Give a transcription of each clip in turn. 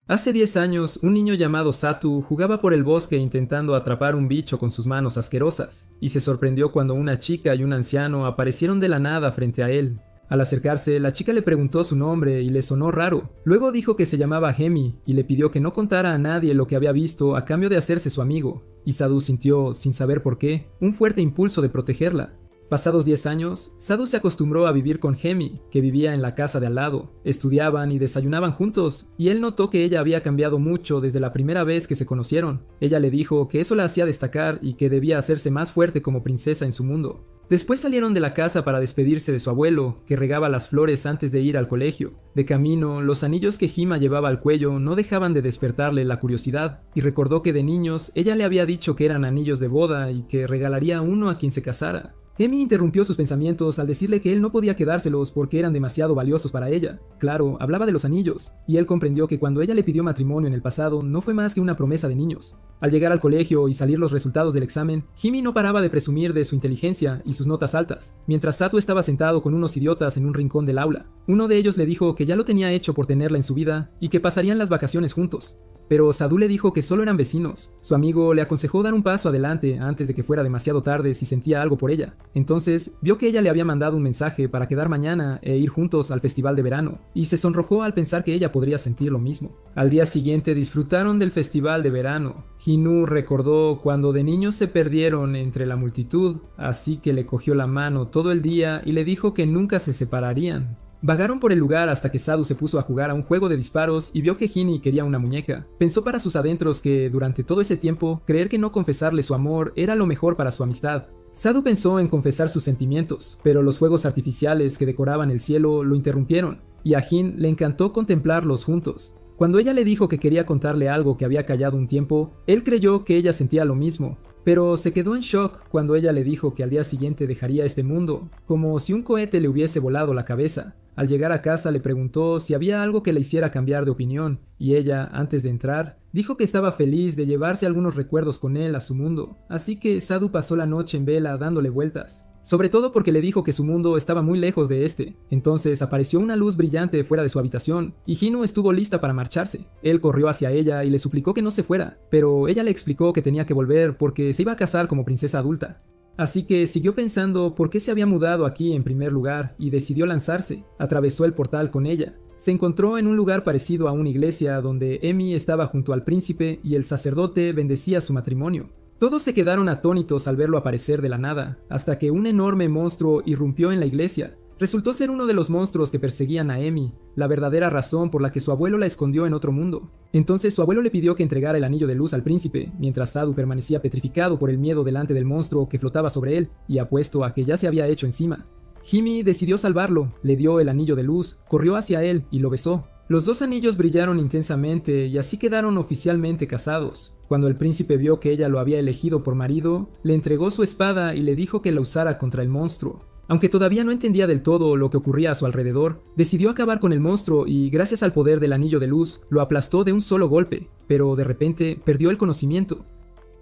Hace 10 años, un niño llamado Satu jugaba por el bosque intentando atrapar un bicho con sus manos asquerosas, y se sorprendió cuando una chica y un anciano aparecieron de la nada frente a él. Al acercarse, la chica le preguntó su nombre y le sonó raro. Luego dijo que se llamaba Hemi y le pidió que no contara a nadie lo que había visto a cambio de hacerse su amigo, y Sadu sintió, sin saber por qué, un fuerte impulso de protegerla. Pasados 10 años, Sadu se acostumbró a vivir con Hemi, que vivía en la casa de al lado. Estudiaban y desayunaban juntos, y él notó que ella había cambiado mucho desde la primera vez que se conocieron. Ella le dijo que eso la hacía destacar y que debía hacerse más fuerte como princesa en su mundo. Después salieron de la casa para despedirse de su abuelo, que regaba las flores antes de ir al colegio. De camino, los anillos que Hima llevaba al cuello no dejaban de despertarle la curiosidad, y recordó que de niños ella le había dicho que eran anillos de boda y que regalaría uno a quien se casara. Hemi interrumpió sus pensamientos al decirle que él no podía quedárselos porque eran demasiado valiosos para ella. Claro, hablaba de los anillos, y él comprendió que cuando ella le pidió matrimonio en el pasado no fue más que una promesa de niños. Al llegar al colegio y salir los resultados del examen, Himi no paraba de presumir de su inteligencia y sus notas altas, mientras Satu estaba sentado con unos idiotas en un rincón del aula. Uno de ellos le dijo que ya lo tenía hecho por tenerla en su vida y que pasarían las vacaciones juntos. Pero Sadu le dijo que solo eran vecinos. Su amigo le aconsejó dar un paso adelante antes de que fuera demasiado tarde si sentía algo por ella. Entonces, vio que ella le había mandado un mensaje para quedar mañana e ir juntos al festival de verano, y se sonrojó al pensar que ella podría sentir lo mismo. Al día siguiente disfrutaron del festival de verano. Hinu recordó cuando de niños se perdieron entre la multitud, así que le cogió la mano todo el día y le dijo que nunca se separarían. Vagaron por el lugar hasta que Sadu se puso a jugar a un juego de disparos y vio que Hini quería una muñeca. Pensó para sus adentros que, durante todo ese tiempo, creer que no confesarle su amor era lo mejor para su amistad. Sadu pensó en confesar sus sentimientos, pero los fuegos artificiales que decoraban el cielo lo interrumpieron, y a Hin le encantó contemplarlos juntos. Cuando ella le dijo que quería contarle algo que había callado un tiempo, él creyó que ella sentía lo mismo, pero se quedó en shock cuando ella le dijo que al día siguiente dejaría este mundo, como si un cohete le hubiese volado la cabeza. Al llegar a casa le preguntó si había algo que le hiciera cambiar de opinión, y ella, antes de entrar, dijo que estaba feliz de llevarse algunos recuerdos con él a su mundo, así que Sadu pasó la noche en vela dándole vueltas. Sobre todo porque le dijo que su mundo estaba muy lejos de este. Entonces apareció una luz brillante fuera de su habitación, y Hinu estuvo lista para marcharse. Él corrió hacia ella y le suplicó que no se fuera, pero ella le explicó que tenía que volver porque se iba a casar como princesa adulta. Así que siguió pensando por qué se había mudado aquí en primer lugar y decidió lanzarse. Atravesó el portal con ella. Se encontró en un lugar parecido a una iglesia donde Emi estaba junto al príncipe y el sacerdote bendecía su matrimonio. Todos se quedaron atónitos al verlo aparecer de la nada, hasta que un enorme monstruo irrumpió en la iglesia. Resultó ser uno de los monstruos que perseguían a Emi, la verdadera razón por la que su abuelo la escondió en otro mundo. Entonces su abuelo le pidió que entregara el anillo de luz al príncipe, mientras Sadu permanecía petrificado por el miedo delante del monstruo que flotaba sobre él, y apuesto a que ya se había hecho encima. Himi decidió salvarlo, le dio el anillo de luz, corrió hacia él y lo besó. Los dos anillos brillaron intensamente y así quedaron oficialmente casados. Cuando el príncipe vio que ella lo había elegido por marido, le entregó su espada y le dijo que la usara contra el monstruo. Aunque todavía no entendía del todo lo que ocurría a su alrededor, decidió acabar con el monstruo y, gracias al poder del anillo de luz, lo aplastó de un solo golpe, pero de repente perdió el conocimiento.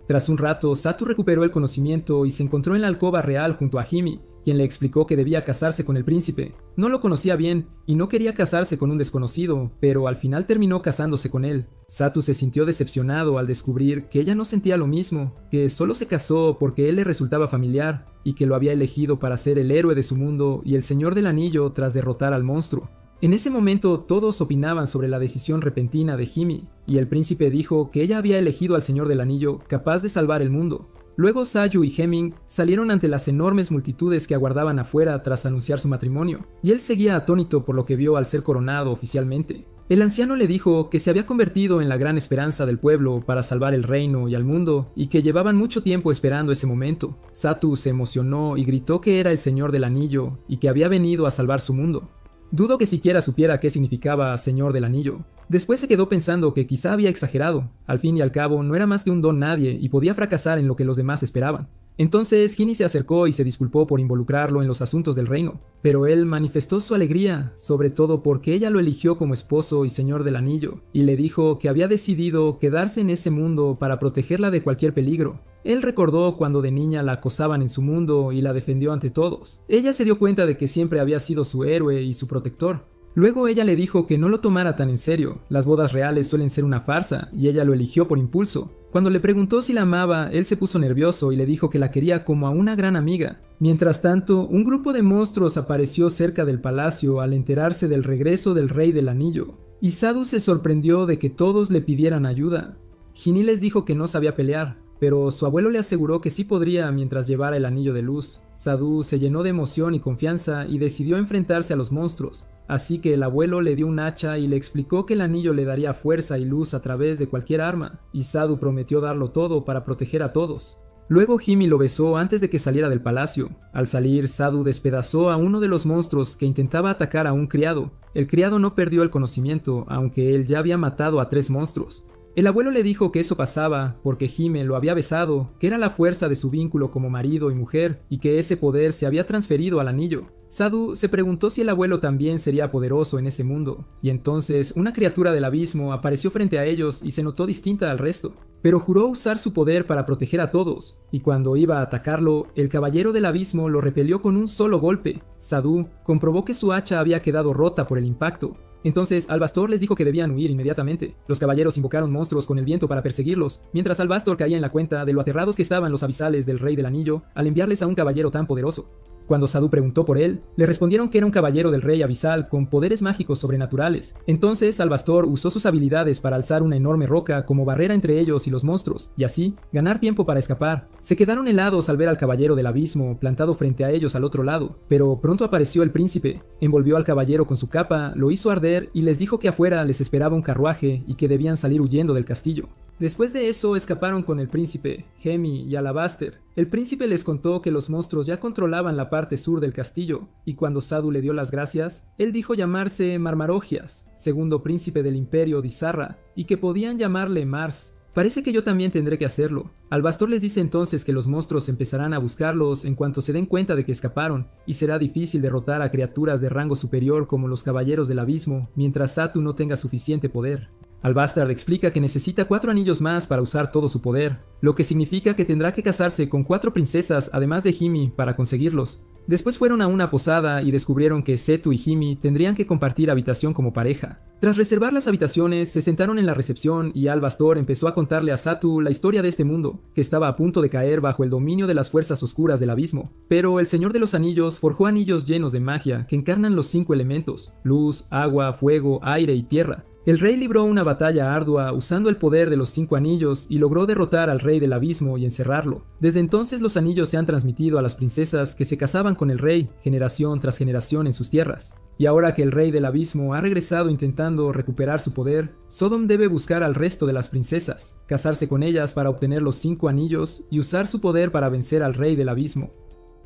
Tras un rato, Satu recuperó el conocimiento y se encontró en la alcoba real junto a Himi, quien le explicó que debía casarse con el príncipe. No lo conocía bien y no quería casarse con un desconocido, pero al final terminó casándose con él. Satu se sintió decepcionado al descubrir que ella no sentía lo mismo, que solo se casó porque él le resultaba familiar y que lo había elegido para ser el héroe de su mundo y el señor del anillo tras derrotar al monstruo. En ese momento todos opinaban sobre la decisión repentina de Himi, y el príncipe dijo que ella había elegido al señor del anillo capaz de salvar el mundo. Luego Sayu y Heming salieron ante las enormes multitudes que aguardaban afuera tras anunciar su matrimonio, y él seguía atónito por lo que vio al ser coronado oficialmente. El anciano le dijo que se había convertido en la gran esperanza del pueblo para salvar el reino y al mundo, y que llevaban mucho tiempo esperando ese momento. Satu se emocionó y gritó que era el señor del anillo y que había venido a salvar su mundo. Dudo que siquiera supiera qué significaba Señor del Anillo. Después se quedó pensando que quizá había exagerado. Al fin y al cabo no era más que un don nadie y podía fracasar en lo que los demás esperaban. Entonces Hini se acercó y se disculpó por involucrarlo en los asuntos del reino, pero él manifestó su alegría, sobre todo porque ella lo eligió como esposo y señor del anillo, y le dijo que había decidido quedarse en ese mundo para protegerla de cualquier peligro. Él recordó cuando de niña la acosaban en su mundo y la defendió ante todos. Ella se dio cuenta de que siempre había sido su héroe y su protector. Luego ella le dijo que no lo tomara tan en serio, las bodas reales suelen ser una farsa y ella lo eligió por impulso. Cuando le preguntó si la amaba, él se puso nervioso y le dijo que la quería como a una gran amiga. Mientras tanto, un grupo de monstruos apareció cerca del palacio al enterarse del regreso del Rey del Anillo, y Sadu se sorprendió de que todos le pidieran ayuda. Gini les dijo que no sabía pelear, pero su abuelo le aseguró que sí podría mientras llevara el anillo de luz. Sadu se llenó de emoción y confianza y decidió enfrentarse a los monstruos, así que el abuelo le dio un hacha y le explicó que el anillo le daría fuerza y luz a través de cualquier arma, y Sadu prometió darlo todo para proteger a todos. Luego Himi lo besó antes de que saliera del palacio. Al salir, Sadu despedazó a uno de los monstruos que intentaba atacar a un criado. El criado no perdió el conocimiento, aunque él ya había matado a 3 monstruos. El abuelo le dijo que eso pasaba porque Hime lo había besado, que era la fuerza de su vínculo como marido y mujer, y que ese poder se había transferido al anillo. Sadu se preguntó si el abuelo también sería poderoso en ese mundo, y entonces una criatura del abismo apareció frente a ellos y se notó distinta al resto. Pero juró usar su poder para proteger a todos, y cuando iba a atacarlo, el caballero del abismo lo repelió con un solo golpe. Sadu comprobó que su hacha había quedado rota por el impacto. Entonces Albastor les dijo que debían huir inmediatamente. Los caballeros invocaron monstruos con el viento para perseguirlos, mientras Albastor caía en la cuenta de lo aterrados que estaban los abisales del Rey del Anillo al enviarles a un caballero tan poderoso. Cuando Sadu preguntó por él, le respondieron que era un caballero del rey abisal con poderes mágicos sobrenaturales. Entonces Albastor usó sus habilidades para alzar una enorme roca como barrera entre ellos y los monstruos, y así ganar tiempo para escapar. Se quedaron helados al ver al caballero del abismo plantado frente a ellos al otro lado, pero pronto apareció el príncipe, envolvió al caballero con su capa, lo hizo arder y les dijo que afuera les esperaba un carruaje y que debían salir huyendo del castillo. Después de eso escaparon con el príncipe, Hemi y Alabaster. El príncipe les contó que los monstruos ya controlaban la parte sur del castillo, y cuando Sadu le dio las gracias, él dijo llamarse Marmarogias, segundo príncipe del imperio Dizarra, y que podían llamarle Mars. Parece que yo también tendré que hacerlo. Albastor les dice entonces que los monstruos empezarán a buscarlos en cuanto se den cuenta de que escaparon, y será difícil derrotar a criaturas de rango superior como los caballeros del abismo, mientras Satu no tenga suficiente poder. Albastard explica que necesita 4 anillos más para usar todo su poder, lo que significa que tendrá que casarse con 4 princesas además de Himi para conseguirlos. Después fueron a una posada y descubrieron que Setu y Himi tendrían que compartir habitación como pareja. Tras reservar las habitaciones, se sentaron en la recepción y Albastor empezó a contarle a Satu la historia de este mundo, que estaba a punto de caer bajo el dominio de las fuerzas oscuras del abismo. Pero el Señor de los Anillos forjó anillos llenos de magia que encarnan los 5 elementos: luz, agua, fuego, aire y tierra. El rey libró una batalla ardua usando el poder de los 5 anillos y logró derrotar al rey del abismo y encerrarlo. Desde entonces los anillos se han transmitido a las princesas que se casaban con el rey, generación tras generación en sus tierras. Y ahora que el rey del abismo ha regresado intentando recuperar su poder, Sodom debe buscar al resto de las princesas, casarse con ellas para obtener los 5 anillos y usar su poder para vencer al rey del abismo.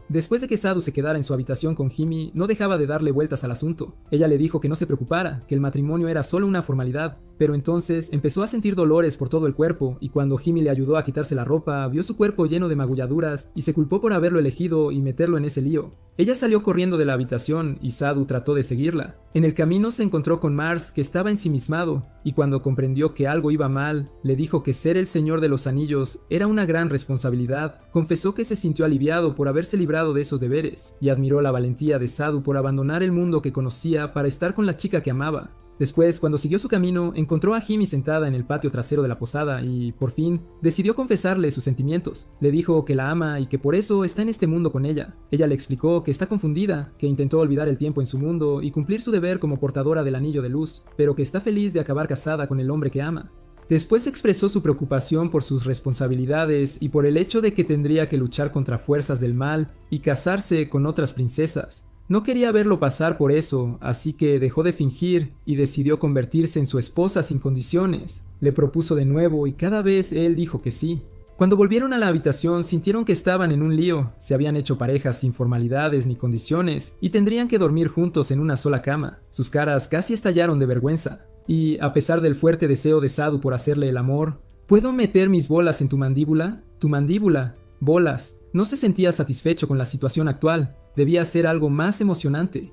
Después de que Sadu se quedara en su habitación con Himi, no dejaba de darle vueltas al asunto. Ella le dijo que no se preocupara, que el matrimonio era solo una formalidad, pero entonces empezó a sentir dolores por todo el cuerpo, y cuando Himi le ayudó a quitarse la ropa, vio su cuerpo lleno de magulladuras y se culpó por haberlo elegido y meterlo en ese lío. Ella salió corriendo de la habitación y Sadu trató de seguirla. En el camino se encontró con Mars, que estaba ensimismado, y cuando comprendió que algo iba mal, le dijo que ser el Señor de los Anillos era una gran responsabilidad. Confesó que se sintió aliviado por haberse librado de esos deberes, y admiró la valentía de Sadu por abandonar el mundo que conocía para estar con la chica que amaba. Después, cuando siguió su camino, encontró a Himi sentada en el patio trasero de la posada y, por fin, decidió confesarle sus sentimientos. Le dijo que la ama y que por eso está en este mundo con ella. Ella le explicó que está confundida, que intentó olvidar el tiempo en su mundo y cumplir su deber como portadora del anillo de luz, pero que está feliz de acabar casada con el hombre que ama. Después expresó su preocupación por sus responsabilidades y por el hecho de que tendría que luchar contra fuerzas del mal y casarse con otras princesas. No quería verlo pasar por eso, así que dejó de fingir y decidió convertirse en su esposa sin condiciones. Le propuso de nuevo y cada vez él dijo que sí. Cuando volvieron a la habitación sintieron que estaban en un lío, se habían hecho parejas sin formalidades ni condiciones y tendrían que dormir juntos en una sola cama. Sus caras casi estallaron de vergüenza. Y a pesar del fuerte deseo de Sadu por hacerle el amor, ¿puedo meter mis bolas en tu mandíbula? Tu mandíbula. Bolas. No se sentía satisfecho con la situación actual. Debía ser algo más emocionante.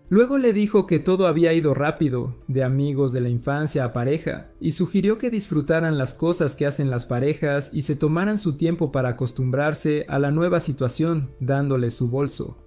Luego le dijo que todo había ido rápido, de amigos de la infancia a pareja, y sugirió que disfrutaran las cosas que hacen las parejas y se tomaran su tiempo para acostumbrarse a la nueva situación, dándole su bolso.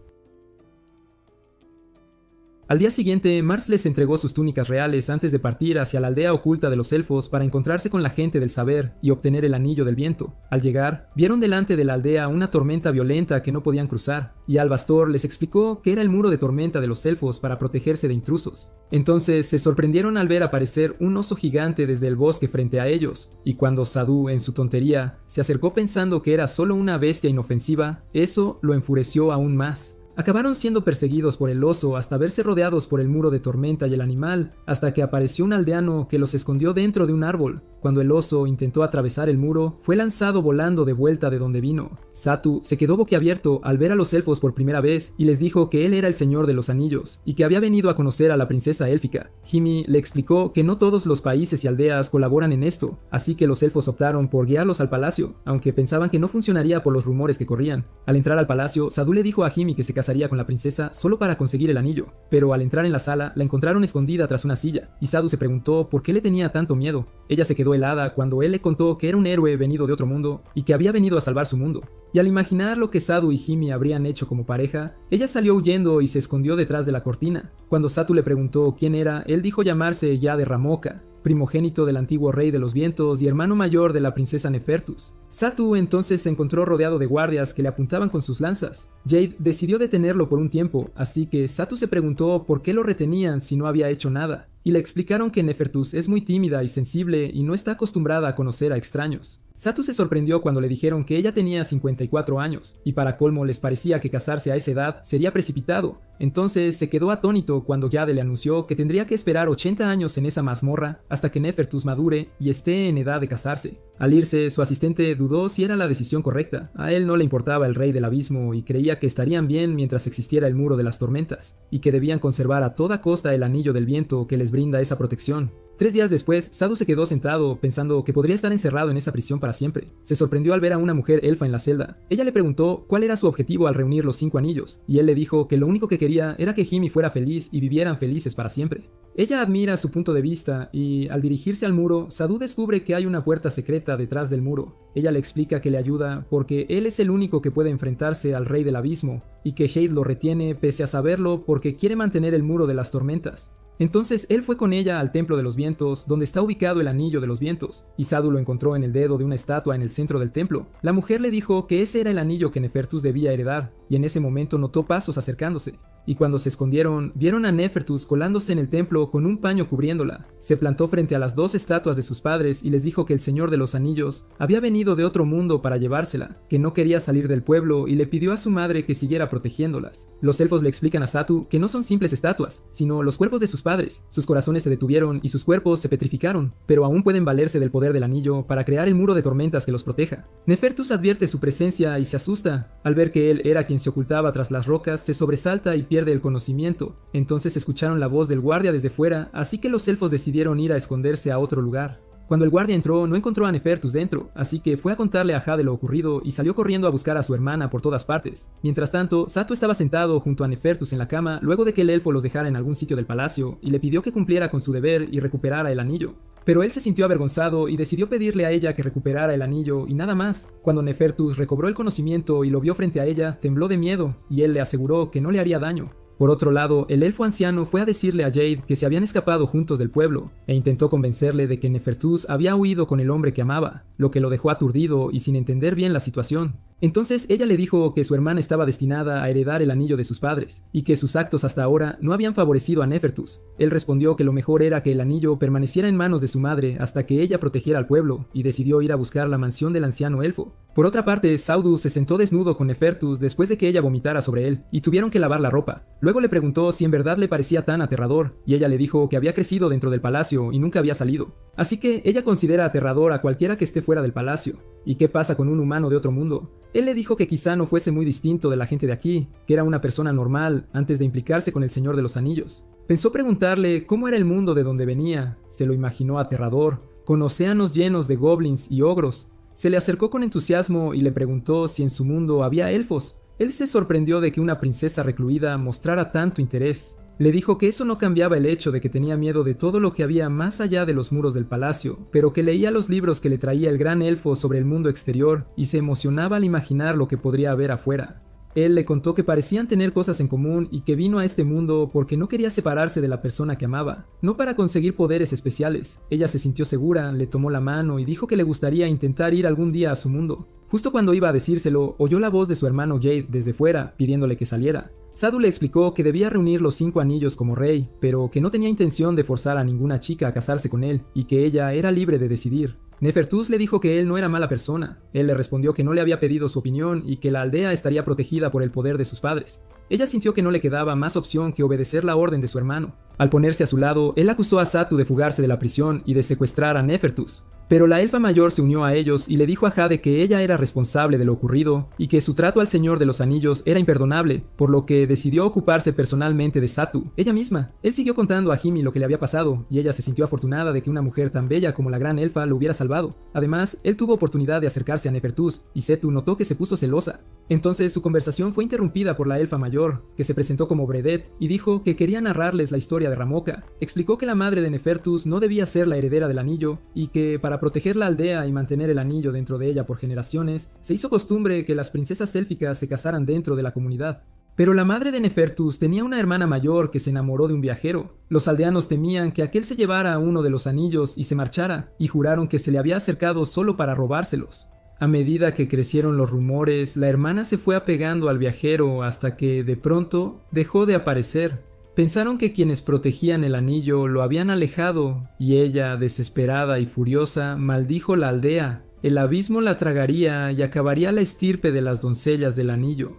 Al día siguiente, Mars les entregó sus túnicas reales antes de partir hacia la aldea oculta de los elfos para encontrarse con la gente del saber y obtener el anillo del viento. Al llegar, vieron delante de la aldea una tormenta violenta que no podían cruzar, y Albastor les explicó que era el muro de tormenta de los elfos para protegerse de intrusos. Entonces se sorprendieron al ver aparecer un oso gigante desde el bosque frente a ellos, y cuando Sadu, en su tontería, se acercó pensando que era solo una bestia inofensiva, eso lo enfureció aún más. Acabaron siendo perseguidos por el oso hasta verse rodeados por el muro de tormenta y el animal, hasta que apareció un aldeano que los escondió dentro de un árbol. Cuando el oso intentó atravesar el muro, fue lanzado volando de vuelta de donde vino. Satu se quedó boquiabierto al ver a los elfos por primera vez y les dijo que él era el Señor de los Anillos y que había venido a conocer a la princesa élfica. Himi le explicó que no todos los países y aldeas colaboran en esto, así que los elfos optaron por guiarlos al palacio, aunque pensaban que no funcionaría por los rumores que corrían. Al entrar al palacio, Sadu le dijo a Himi que se casaría con la princesa solo para conseguir el anillo, pero al entrar en la sala la encontraron escondida tras una silla, y Sadu se preguntó por qué le tenía tanto miedo. Ella se quedó helada cuando él le contó que era un héroe venido de otro mundo y que había venido a salvar su mundo. Y al imaginar lo que Sadu y Himi habrían hecho como pareja, ella salió huyendo y se escondió detrás de la cortina. Cuando Satu le preguntó quién era, él dijo llamarse Jade Ramoka, primogénito del antiguo rey de los vientos y hermano mayor de la princesa Nefertus. Satu entonces se encontró rodeado de guardias que le apuntaban con sus lanzas. Jade decidió detenerlo por un tiempo, así que Satu se preguntó por qué lo retenían si no había hecho nada, y le explicaron que Nefertus es muy tímida y sensible y no está acostumbrada a conocer a extraños. Satu se sorprendió cuando le dijeron que ella tenía 54 años, y para colmo les parecía que casarse a esa edad sería precipitado. Entonces se quedó atónito cuando Jade le anunció que tendría que esperar 80 años en esa mazmorra hasta que Nefertus madure y esté en edad de casarse. Al irse, su asistente dudó si era la decisión correcta. A él no le importaba el rey del abismo y creía que estarían bien mientras existiera el muro de las tormentas, y que debían conservar a toda costa el anillo del viento que les brinda esa protección. 3 días después, Sadu se quedó sentado pensando que podría estar encerrado en esa prisión para siempre. Se sorprendió al ver a una mujer elfa en la celda. Ella le preguntó cuál era su objetivo al reunir los 5 anillos, y él le dijo que lo único que quería era que Himi fuera feliz y vivieran felices para siempre. Ella admira su punto de vista y, al dirigirse al muro, Sadu descubre que hay una puerta secreta detrás del muro. Ella le explica que le ayuda porque él es el único que puede enfrentarse al rey del abismo, y que Jade lo retiene pese a saberlo porque quiere mantener el muro de las tormentas. Entonces él fue con ella al Templo de los Vientos, donde está ubicado el Anillo de los Vientos, y Sadu lo encontró en el dedo de una estatua en el centro del templo. La mujer le dijo que ese era el anillo que Nefertus debía heredar, y en ese momento notó pasos acercándose. Y cuando se escondieron, vieron a Nefertus colándose en el templo con un paño cubriéndola. Se plantó frente a las 2 estatuas de sus padres y les dijo que el Señor de los Anillos había venido de otro mundo para llevársela, que no quería salir del pueblo y le pidió a su madre que siguiera protegiéndolas. Los elfos le explican a Satu que no son simples estatuas, sino los cuerpos de sus padres. Sus corazones se detuvieron y sus cuerpos se petrificaron, pero aún pueden valerse del poder del anillo para crear el muro de tormentas que los proteja. Nefertus advierte su presencia y se asusta. Al ver que él era quien se ocultaba tras las rocas, se sobresalta y pierde el conocimiento. Entonces escucharon la voz del guardia desde fuera, así que los elfos decidieron ir a esconderse a otro lugar. Cuando el guardia entró, no encontró a Nefertus dentro, así que fue a contarle a Jade lo ocurrido y salió corriendo a buscar a su hermana por todas partes. Mientras tanto, Satu estaba sentado junto a Nefertus en la cama luego de que el elfo los dejara en algún sitio del palacio y le pidió que cumpliera con su deber y recuperara el anillo. Pero él se sintió avergonzado y decidió pedirle a ella que recuperara el anillo y nada más. Cuando Nefertus recobró el conocimiento y lo vio frente a ella, tembló de miedo y él le aseguró que no le haría daño. Por otro lado, el elfo anciano fue a decirle a Jade que se habían escapado juntos del pueblo, e intentó convencerle de que Nefertus había huido con el hombre que amaba, lo que lo dejó aturdido y sin entender bien la situación. Entonces ella le dijo que su hermana estaba destinada a heredar el anillo de sus padres, y que sus actos hasta ahora no habían favorecido a Nefertus. Él respondió que lo mejor era que el anillo permaneciera en manos de su madre hasta que ella protegiera al pueblo, y decidió ir a buscar la mansión del anciano elfo. Por otra parte, Saudu se sentó desnudo con Nefertus después de que ella vomitara sobre él, y tuvieron que lavar la ropa. Luego le preguntó si en verdad le parecía tan aterrador, y ella le dijo que había crecido dentro del palacio y nunca había salido. Así que ella considera aterrador a cualquiera que esté fuera del palacio. ¿Y qué pasa con un humano de otro mundo? Él le dijo que quizá no fuese muy distinto de la gente de aquí, que era una persona normal antes de implicarse con el Señor de los Anillos. Pensó preguntarle cómo era el mundo de donde venía, se lo imaginó aterrador, con océanos llenos de goblins y ogros. Se le acercó con entusiasmo y le preguntó si en su mundo había elfos. Él se sorprendió de que una princesa recluida mostrara tanto interés. Le dijo que eso no cambiaba el hecho de que tenía miedo de todo lo que había más allá de los muros del palacio, pero que leía los libros que le traía el gran elfo sobre el mundo exterior y se emocionaba al imaginar lo que podría haber afuera. Él le contó que parecían tener cosas en común y que vino a este mundo porque no quería separarse de la persona que amaba, no para conseguir poderes especiales. Ella se sintió segura, le tomó la mano y dijo que le gustaría intentar ir algún día a su mundo. Justo cuando iba a decírselo, oyó la voz de su hermano Jade desde fuera, pidiéndole que saliera. Sadu le explicó que debía reunir los 5 anillos como rey, pero que no tenía intención de forzar a ninguna chica a casarse con él, y que ella era libre de decidir. Nefertus le dijo que él no era mala persona. Él le respondió que no le había pedido su opinión y que la aldea estaría protegida por el poder de sus padres. Ella sintió que no le quedaba más opción que obedecer la orden de su hermano. Al ponerse a su lado, él acusó a Satu de fugarse de la prisión y de secuestrar a Nefertus. Pero la elfa mayor se unió a ellos y le dijo a Jade que ella era responsable de lo ocurrido y que su trato al Señor de los Anillos era imperdonable, por lo que decidió ocuparse personalmente de Satu, ella misma. Él siguió contando a Hymi lo que le había pasado y ella se sintió afortunada de que una mujer tan bella como la gran elfa lo hubiera salvado. Además, él tuvo oportunidad de acercarse a Nefertus y Setu notó que se puso celosa. Entonces su conversación fue interrumpida por la elfa mayor, que se presentó como Bredet y dijo que quería narrarles la historia de Ramoka. Explicó que la madre de Nefertus no debía ser la heredera del anillo y que para proteger la aldea y mantener el anillo dentro de ella por generaciones, se hizo costumbre que las princesas élficas se casaran dentro de la comunidad. Pero la madre de Nefertus tenía una hermana mayor que se enamoró de un viajero. Los aldeanos temían que aquel se llevara uno de los anillos y se marchara, y juraron que se le había acercado solo para robárselos. A medida que crecieron los rumores, la hermana se fue apegando al viajero hasta que, de pronto, dejó de aparecer. Pensaron que quienes protegían el anillo lo habían alejado, y ella, desesperada y furiosa, maldijo la aldea. El abismo la tragaría y acabaría la estirpe de las doncellas del anillo.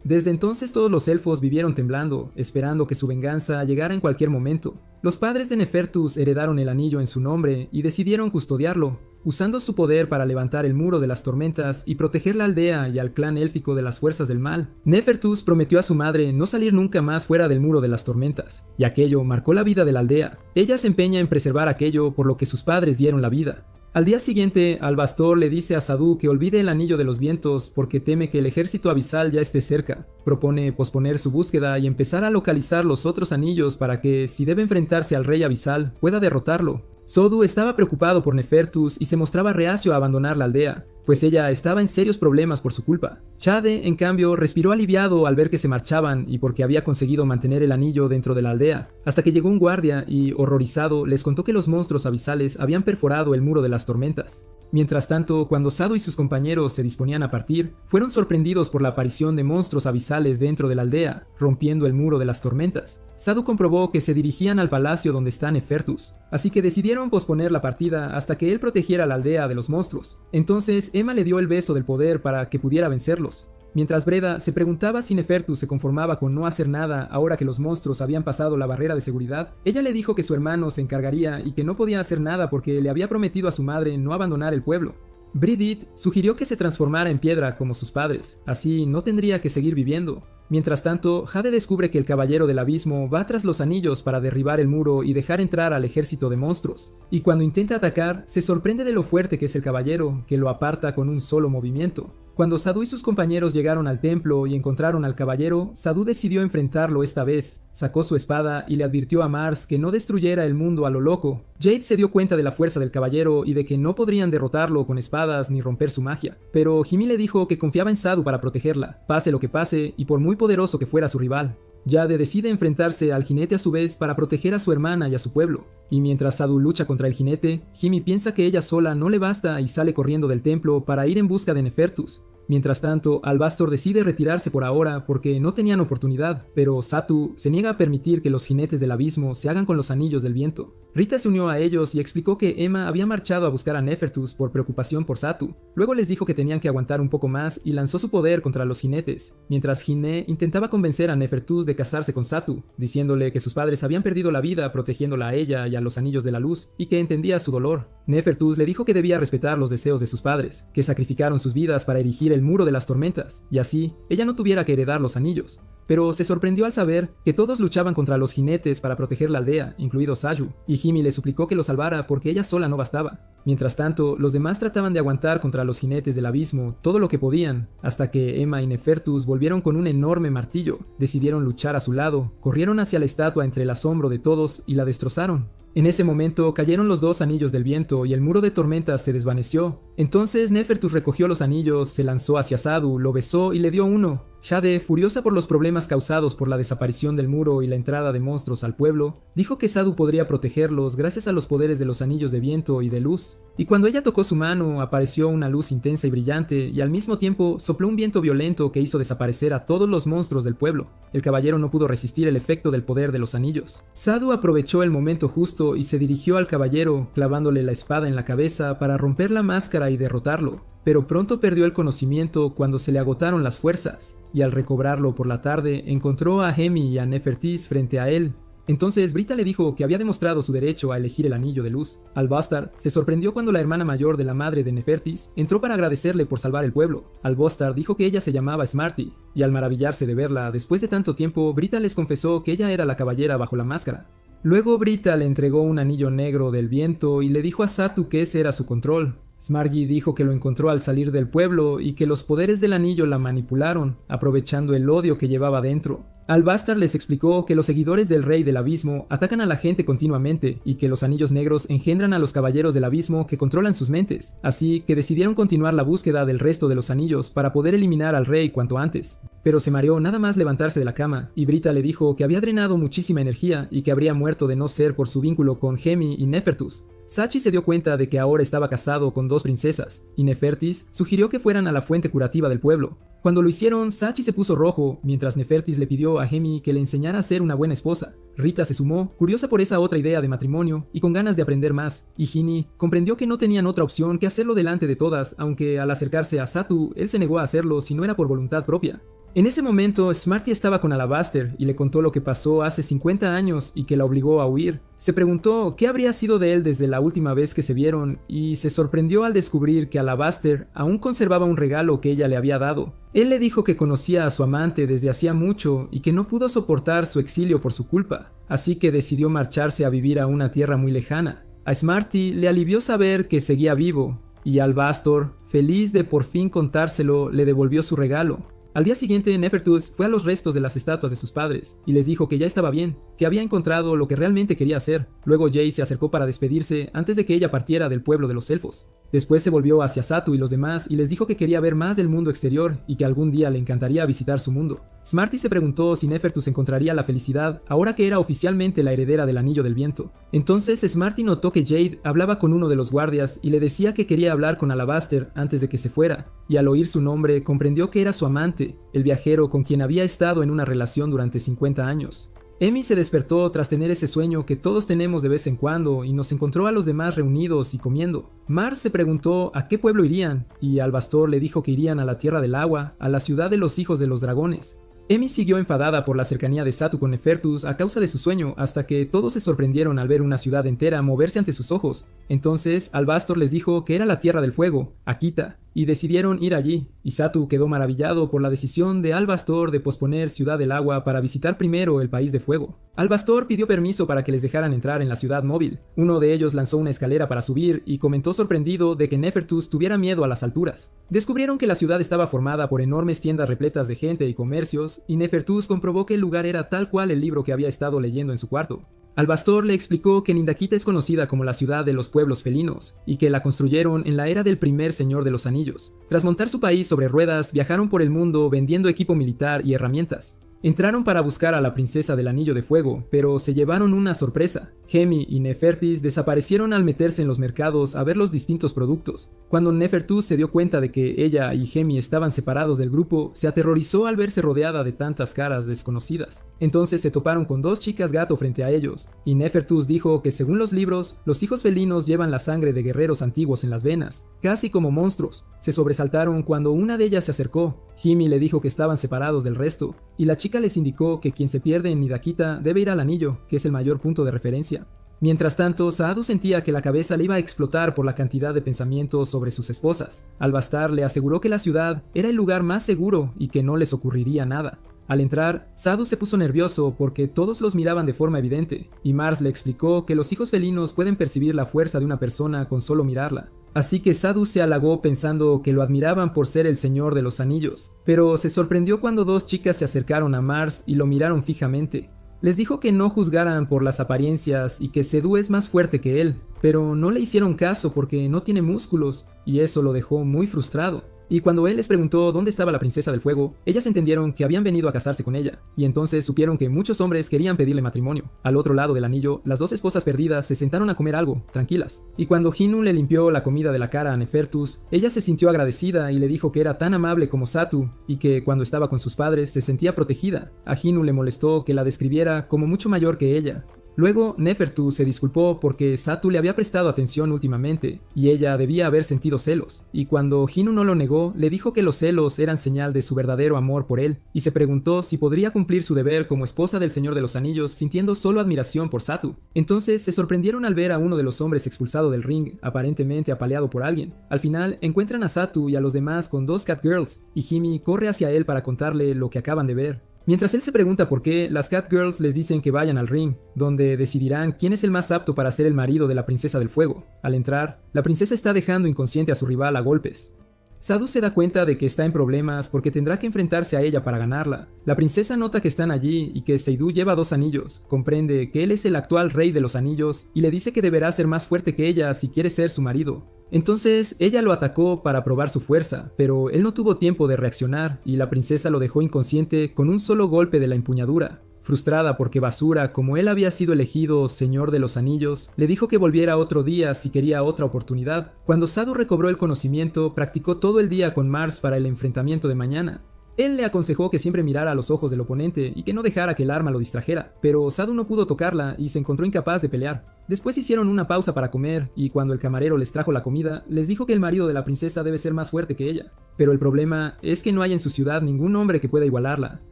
Desde entonces todos los elfos vivieron temblando, esperando que su venganza llegara en cualquier momento. Los padres de Nefertus heredaron el anillo en su nombre y decidieron custodiarlo, usando su poder para levantar el muro de las tormentas y proteger la aldea y al clan élfico de las fuerzas del mal. Nefertus prometió a su madre no salir nunca más fuera del muro de las tormentas, y aquello marcó la vida de la aldea. Ella se empeña en preservar aquello por lo que sus padres dieron la vida. Al día siguiente, Albastor le dice a Sadu que olvide el anillo de los vientos porque teme que el ejército abisal ya esté cerca. Propone posponer su búsqueda y empezar a localizar los otros anillos para que, si debe enfrentarse al rey abisal, pueda derrotarlo. Sodu estaba preocupado por Nefertus y se mostraba reacio a abandonar la aldea, pues ella estaba en serios problemas por su culpa. Jade, en cambio, respiró aliviado al ver que se marchaban y porque había conseguido mantener el anillo dentro de la aldea, hasta que llegó un guardia y, horrorizado, les contó que los monstruos abisales habían perforado el muro de las tormentas. Mientras tanto, cuando Sadu y sus compañeros se disponían a partir, fueron sorprendidos por la aparición de monstruos abisales dentro de la aldea, rompiendo el muro de las tormentas. Sadu comprobó que se dirigían al palacio donde está Nefertus, así que decidieron posponer la partida hasta que él protegiera la aldea de los monstruos. Entonces Emma le dio el beso del poder para que pudiera vencerlos. Mientras Breda se preguntaba si Nefertus se conformaba con no hacer nada ahora que los monstruos habían pasado la barrera de seguridad, ella le dijo que su hermano se encargaría y que no podía hacer nada porque le había prometido a su madre no abandonar el pueblo. Bridget sugirió que se transformara en piedra como sus padres, así no tendría que seguir viviendo. Mientras tanto, Jade descubre que el Caballero del Abismo va tras los anillos para derribar el muro y dejar entrar al ejército de monstruos. Y cuando intenta atacar, se sorprende de lo fuerte que es el caballero, que lo aparta con un solo movimiento. Cuando Sadu y sus compañeros llegaron al templo y encontraron al caballero, Sadu decidió enfrentarlo esta vez. Sacó su espada y le advirtió a Mars que no destruyera el mundo a lo loco. Jade se dio cuenta de la fuerza del caballero y de que no podrían derrotarlo con espadas ni romper su magia. Pero Hymi le dijo que confiaba en Sadu para protegerla, pase lo que pase y por muy poderoso que fuera su rival. Jade decide enfrentarse al jinete a su vez para proteger a su hermana y a su pueblo. Y mientras Sadu lucha contra el jinete, Hymi piensa que ella sola no le basta y sale corriendo del templo para ir en busca de Nefertus. Mientras tanto, Albastor decide retirarse por ahora porque no tenían oportunidad, pero Satu se niega a permitir que los jinetes del abismo se hagan con los anillos del viento. Rita se unió a ellos y explicó que Emma había marchado a buscar a Nefertus por preocupación por Satu. Luego les dijo que tenían que aguantar un poco más y lanzó su poder contra los jinetes, mientras Hinne intentaba convencer a Nefertus de casarse con Satu, diciéndole que sus padres habían perdido la vida protegiéndola a ella y a los anillos de la luz y que entendía su dolor. Nefertus le dijo que debía respetar los deseos de sus padres, que sacrificaron sus vidas para erigir el muro de las tormentas, y así ella no tuviera que heredar los anillos. Pero se sorprendió al saber que todos luchaban contra los jinetes para proteger la aldea, incluido Saju, y Hymi le suplicó que lo salvara porque ella sola no bastaba. Mientras tanto, los demás trataban de aguantar contra los jinetes del abismo todo lo que podían, hasta que Emma y Nefertus volvieron con un enorme martillo, decidieron luchar a su lado, corrieron hacia la estatua entre el asombro de todos y la destrozaron. En ese momento cayeron los dos anillos del viento y el muro de tormentas se desvaneció. Entonces Nefertus recogió los anillos, se lanzó hacia Sadu, lo besó y le dio uno. Shade, furiosa por los problemas causados por la desaparición del muro y la entrada de monstruos al pueblo, dijo que Sadu podría protegerlos gracias a los poderes de los anillos de viento y de luz. Y cuando ella tocó su mano, apareció una luz intensa y brillante, y al mismo tiempo sopló un viento violento que hizo desaparecer a todos los monstruos del pueblo. El caballero no pudo resistir el efecto del poder de los anillos. Sadu aprovechó el momento justo y se dirigió al caballero, clavándole la espada en la cabeza para romper la máscara y derrotarlo. Pero pronto perdió el conocimiento cuando se le agotaron las fuerzas, y al recobrarlo por la tarde encontró a Hemi y a Nefertis frente a él. Entonces Britta le dijo que había demostrado su derecho a elegir el anillo de luz. Albastar se sorprendió cuando la hermana mayor de la madre de Nefertis entró para agradecerle por salvar el pueblo. Albastar dijo que ella se llamaba Smarty, y al maravillarse de verla después de tanto tiempo, Britta les confesó que ella era la caballera bajo la máscara. Luego Britta le entregó un anillo negro del viento y le dijo a Satu que ese era su control. Smargy dijo que lo encontró al salir del pueblo y que los poderes del anillo la manipularon, aprovechando el odio que llevaba dentro. Albastar les explicó que los seguidores del Rey del Abismo atacan a la gente continuamente y que los anillos negros engendran a los caballeros del abismo que controlan sus mentes, así que decidieron continuar la búsqueda del resto de los anillos para poder eliminar al rey cuanto antes. Pero se mareó nada más levantarse de la cama, y Britta le dijo que había drenado muchísima energía y que habría muerto de no ser por su vínculo con Hemi y Nefertus. Sachi se dio cuenta de que ahora estaba casado con dos princesas, y Nefertis sugirió que fueran a la fuente curativa del pueblo. Cuando lo hicieron, Sachi se puso rojo, mientras Nefertis le pidió a Hemi que le enseñara a ser una buena esposa. Rita se sumó, curiosa por esa otra idea de matrimonio y con ganas de aprender más, y Ginny comprendió que no tenían otra opción que hacerlo delante de todas, aunque al acercarse a Satu, él se negó a hacerlo si no era por voluntad propia. En ese momento, Smarty estaba con Alabaster y le contó lo que pasó hace 50 años y que la obligó a huir. Se preguntó qué habría sido de él desde la última vez que se vieron y se sorprendió al descubrir que Alabaster aún conservaba un regalo que ella le había dado. Él le dijo que conocía a su amante desde hacía mucho y que no pudo soportar su exilio por su culpa, así que decidió marcharse a vivir a una tierra muy lejana. A Smarty le alivió saber que seguía vivo, y Albastor, feliz de por fin contárselo, le devolvió su regalo. Al día siguiente, Nefertus fue a los restos de las estatuas de sus padres y les dijo que ya estaba bien, que había encontrado lo que realmente quería hacer. Luego Jay se acercó para despedirse antes de que ella partiera del pueblo de los elfos. Después se volvió hacia Satu y los demás y les dijo que quería ver más del mundo exterior y que algún día le encantaría visitar su mundo. Smarty se preguntó si Nefertus encontraría la felicidad ahora que era oficialmente la heredera del Anillo del Viento. Entonces Smarty notó que Jade hablaba con uno de los guardias y le decía que quería hablar con Alabaster antes de que se fuera, y al oír su nombre comprendió que era su amante, el viajero con quien había estado en una relación durante 50 años. Emi se despertó tras tener ese sueño que todos tenemos de vez en cuando y nos encontró a los demás reunidos y comiendo. Mars se preguntó a qué pueblo irían, y Albastor le dijo que irían a la Tierra del Agua, a la ciudad de los hijos de los dragones. Emi siguió enfadada por la cercanía de Satu con Nefertus a causa de su sueño, hasta que todos se sorprendieron al ver una ciudad entera moverse ante sus ojos. Entonces Albastor les dijo que era la Tierra del Fuego, Akita, y decidieron ir allí, y Satu quedó maravillado por la decisión de Albastor de posponer Ciudad del Agua para visitar primero el País de Fuego. Albastor pidió permiso para que les dejaran entrar en la ciudad móvil. Uno de ellos lanzó una escalera para subir y comentó sorprendido de que Nefertus tuviera miedo a las alturas. Descubrieron que la ciudad estaba formada por enormes tiendas repletas de gente y comercios, y Nefertus comprobó que el lugar era tal cual el libro que había estado leyendo en su cuarto. Albastor le explicó que Nindakita es conocida como la ciudad de los pueblos felinos, y que la construyeron en la era del primer Señor de los Anillos. Tras montar su país sobre ruedas, viajaron por el mundo vendiendo equipo militar y herramientas. Entraron para buscar a la princesa del Anillo de Fuego, pero se llevaron una sorpresa. Hemi y Nefertis desaparecieron al meterse en los mercados a ver los distintos productos. Cuando Nefertus se dio cuenta de que ella y Hemi estaban separados del grupo, se aterrorizó al verse rodeada de tantas caras desconocidas. Entonces se toparon con dos chicas gato frente a ellos, y Nefertus dijo que según los libros, los hijos felinos llevan la sangre de guerreros antiguos en las venas, casi como monstruos. Se sobresaltaron cuando una de ellas se acercó. Hemi le dijo que estaban separados del resto, y la chica les indicó que quien se pierde en Nindakita debe ir al anillo, que es el mayor punto de referencia. Mientras tanto, Saadu sentía que la cabeza le iba a explotar por la cantidad de pensamientos sobre sus esposas. Albastar le aseguró que la ciudad era el lugar más seguro y que no les ocurriría nada. Al entrar, Saadu se puso nervioso porque todos los miraban de forma evidente, y Mars le explicó que los hijos felinos pueden percibir la fuerza de una persona con solo mirarla. Así que Saadu se halagó pensando que lo admiraban por ser el Señor de los Anillos, pero se sorprendió cuando dos chicas se acercaron a Mars y lo miraron fijamente. Les dijo que no juzgaran por las apariencias y que Sedu es más fuerte que él, pero no le hicieron caso porque no tiene músculos, y eso lo dejó muy frustrado. Y cuando él les preguntó dónde estaba la princesa del fuego, ellas entendieron que habían venido a casarse con ella, y entonces supieron que muchos hombres querían pedirle matrimonio. Al otro lado del anillo, las dos esposas perdidas se sentaron a comer algo, tranquilas. Y cuando Hinu le limpió la comida de la cara a Nefertus, ella se sintió agradecida y le dijo que era tan amable como Satu, y que cuando estaba con sus padres se sentía protegida. A Hinu le molestó que la describiera como mucho mayor que ella. Luego, Nefertus se disculpó porque Satu le había prestado atención últimamente, y ella debía haber sentido celos, y cuando Hinu no lo negó, le dijo que los celos eran señal de su verdadero amor por él, y se preguntó si podría cumplir su deber como esposa del Señor de los Anillos sintiendo solo admiración por Satu. Entonces se sorprendieron al ver a uno de los hombres expulsado del ring, aparentemente apaleado por alguien. Al final, encuentran a Satu y a los demás con dos Catgirls, y Himi corre hacia él para contarle lo que acaban de ver. Mientras él se pregunta por qué, las Catgirls les dicen que vayan al ring, donde decidirán quién es el más apto para ser el marido de la princesa del fuego. Al entrar, la princesa está dejando inconsciente a su rival a golpes. Sadu se da cuenta de que está en problemas porque tendrá que enfrentarse a ella para ganarla. La princesa nota que están allí y que Seidu lleva 2 anillos, comprende que él es el actual rey de los anillos y le dice que deberá ser más fuerte que ella si quiere ser su marido. Entonces ella lo atacó para probar su fuerza, pero él no tuvo tiempo de reaccionar y la princesa lo dejó inconsciente con un solo golpe de la empuñadura. Frustrada porque Basura, como él había sido elegido Señor de los Anillos, le dijo que volviera otro día si quería otra oportunidad. Cuando Sadu recobró el conocimiento, practicó todo el día con Mars para el enfrentamiento de mañana. Él le aconsejó que siempre mirara a los ojos del oponente y que no dejara que el arma lo distrajera, pero Sadu no pudo tocarla y se encontró incapaz de pelear. Después hicieron una pausa para comer y cuando el camarero les trajo la comida, les dijo que el marido de la princesa debe ser más fuerte que ella. Pero el problema es que no hay en su ciudad ningún hombre que pueda igualarla,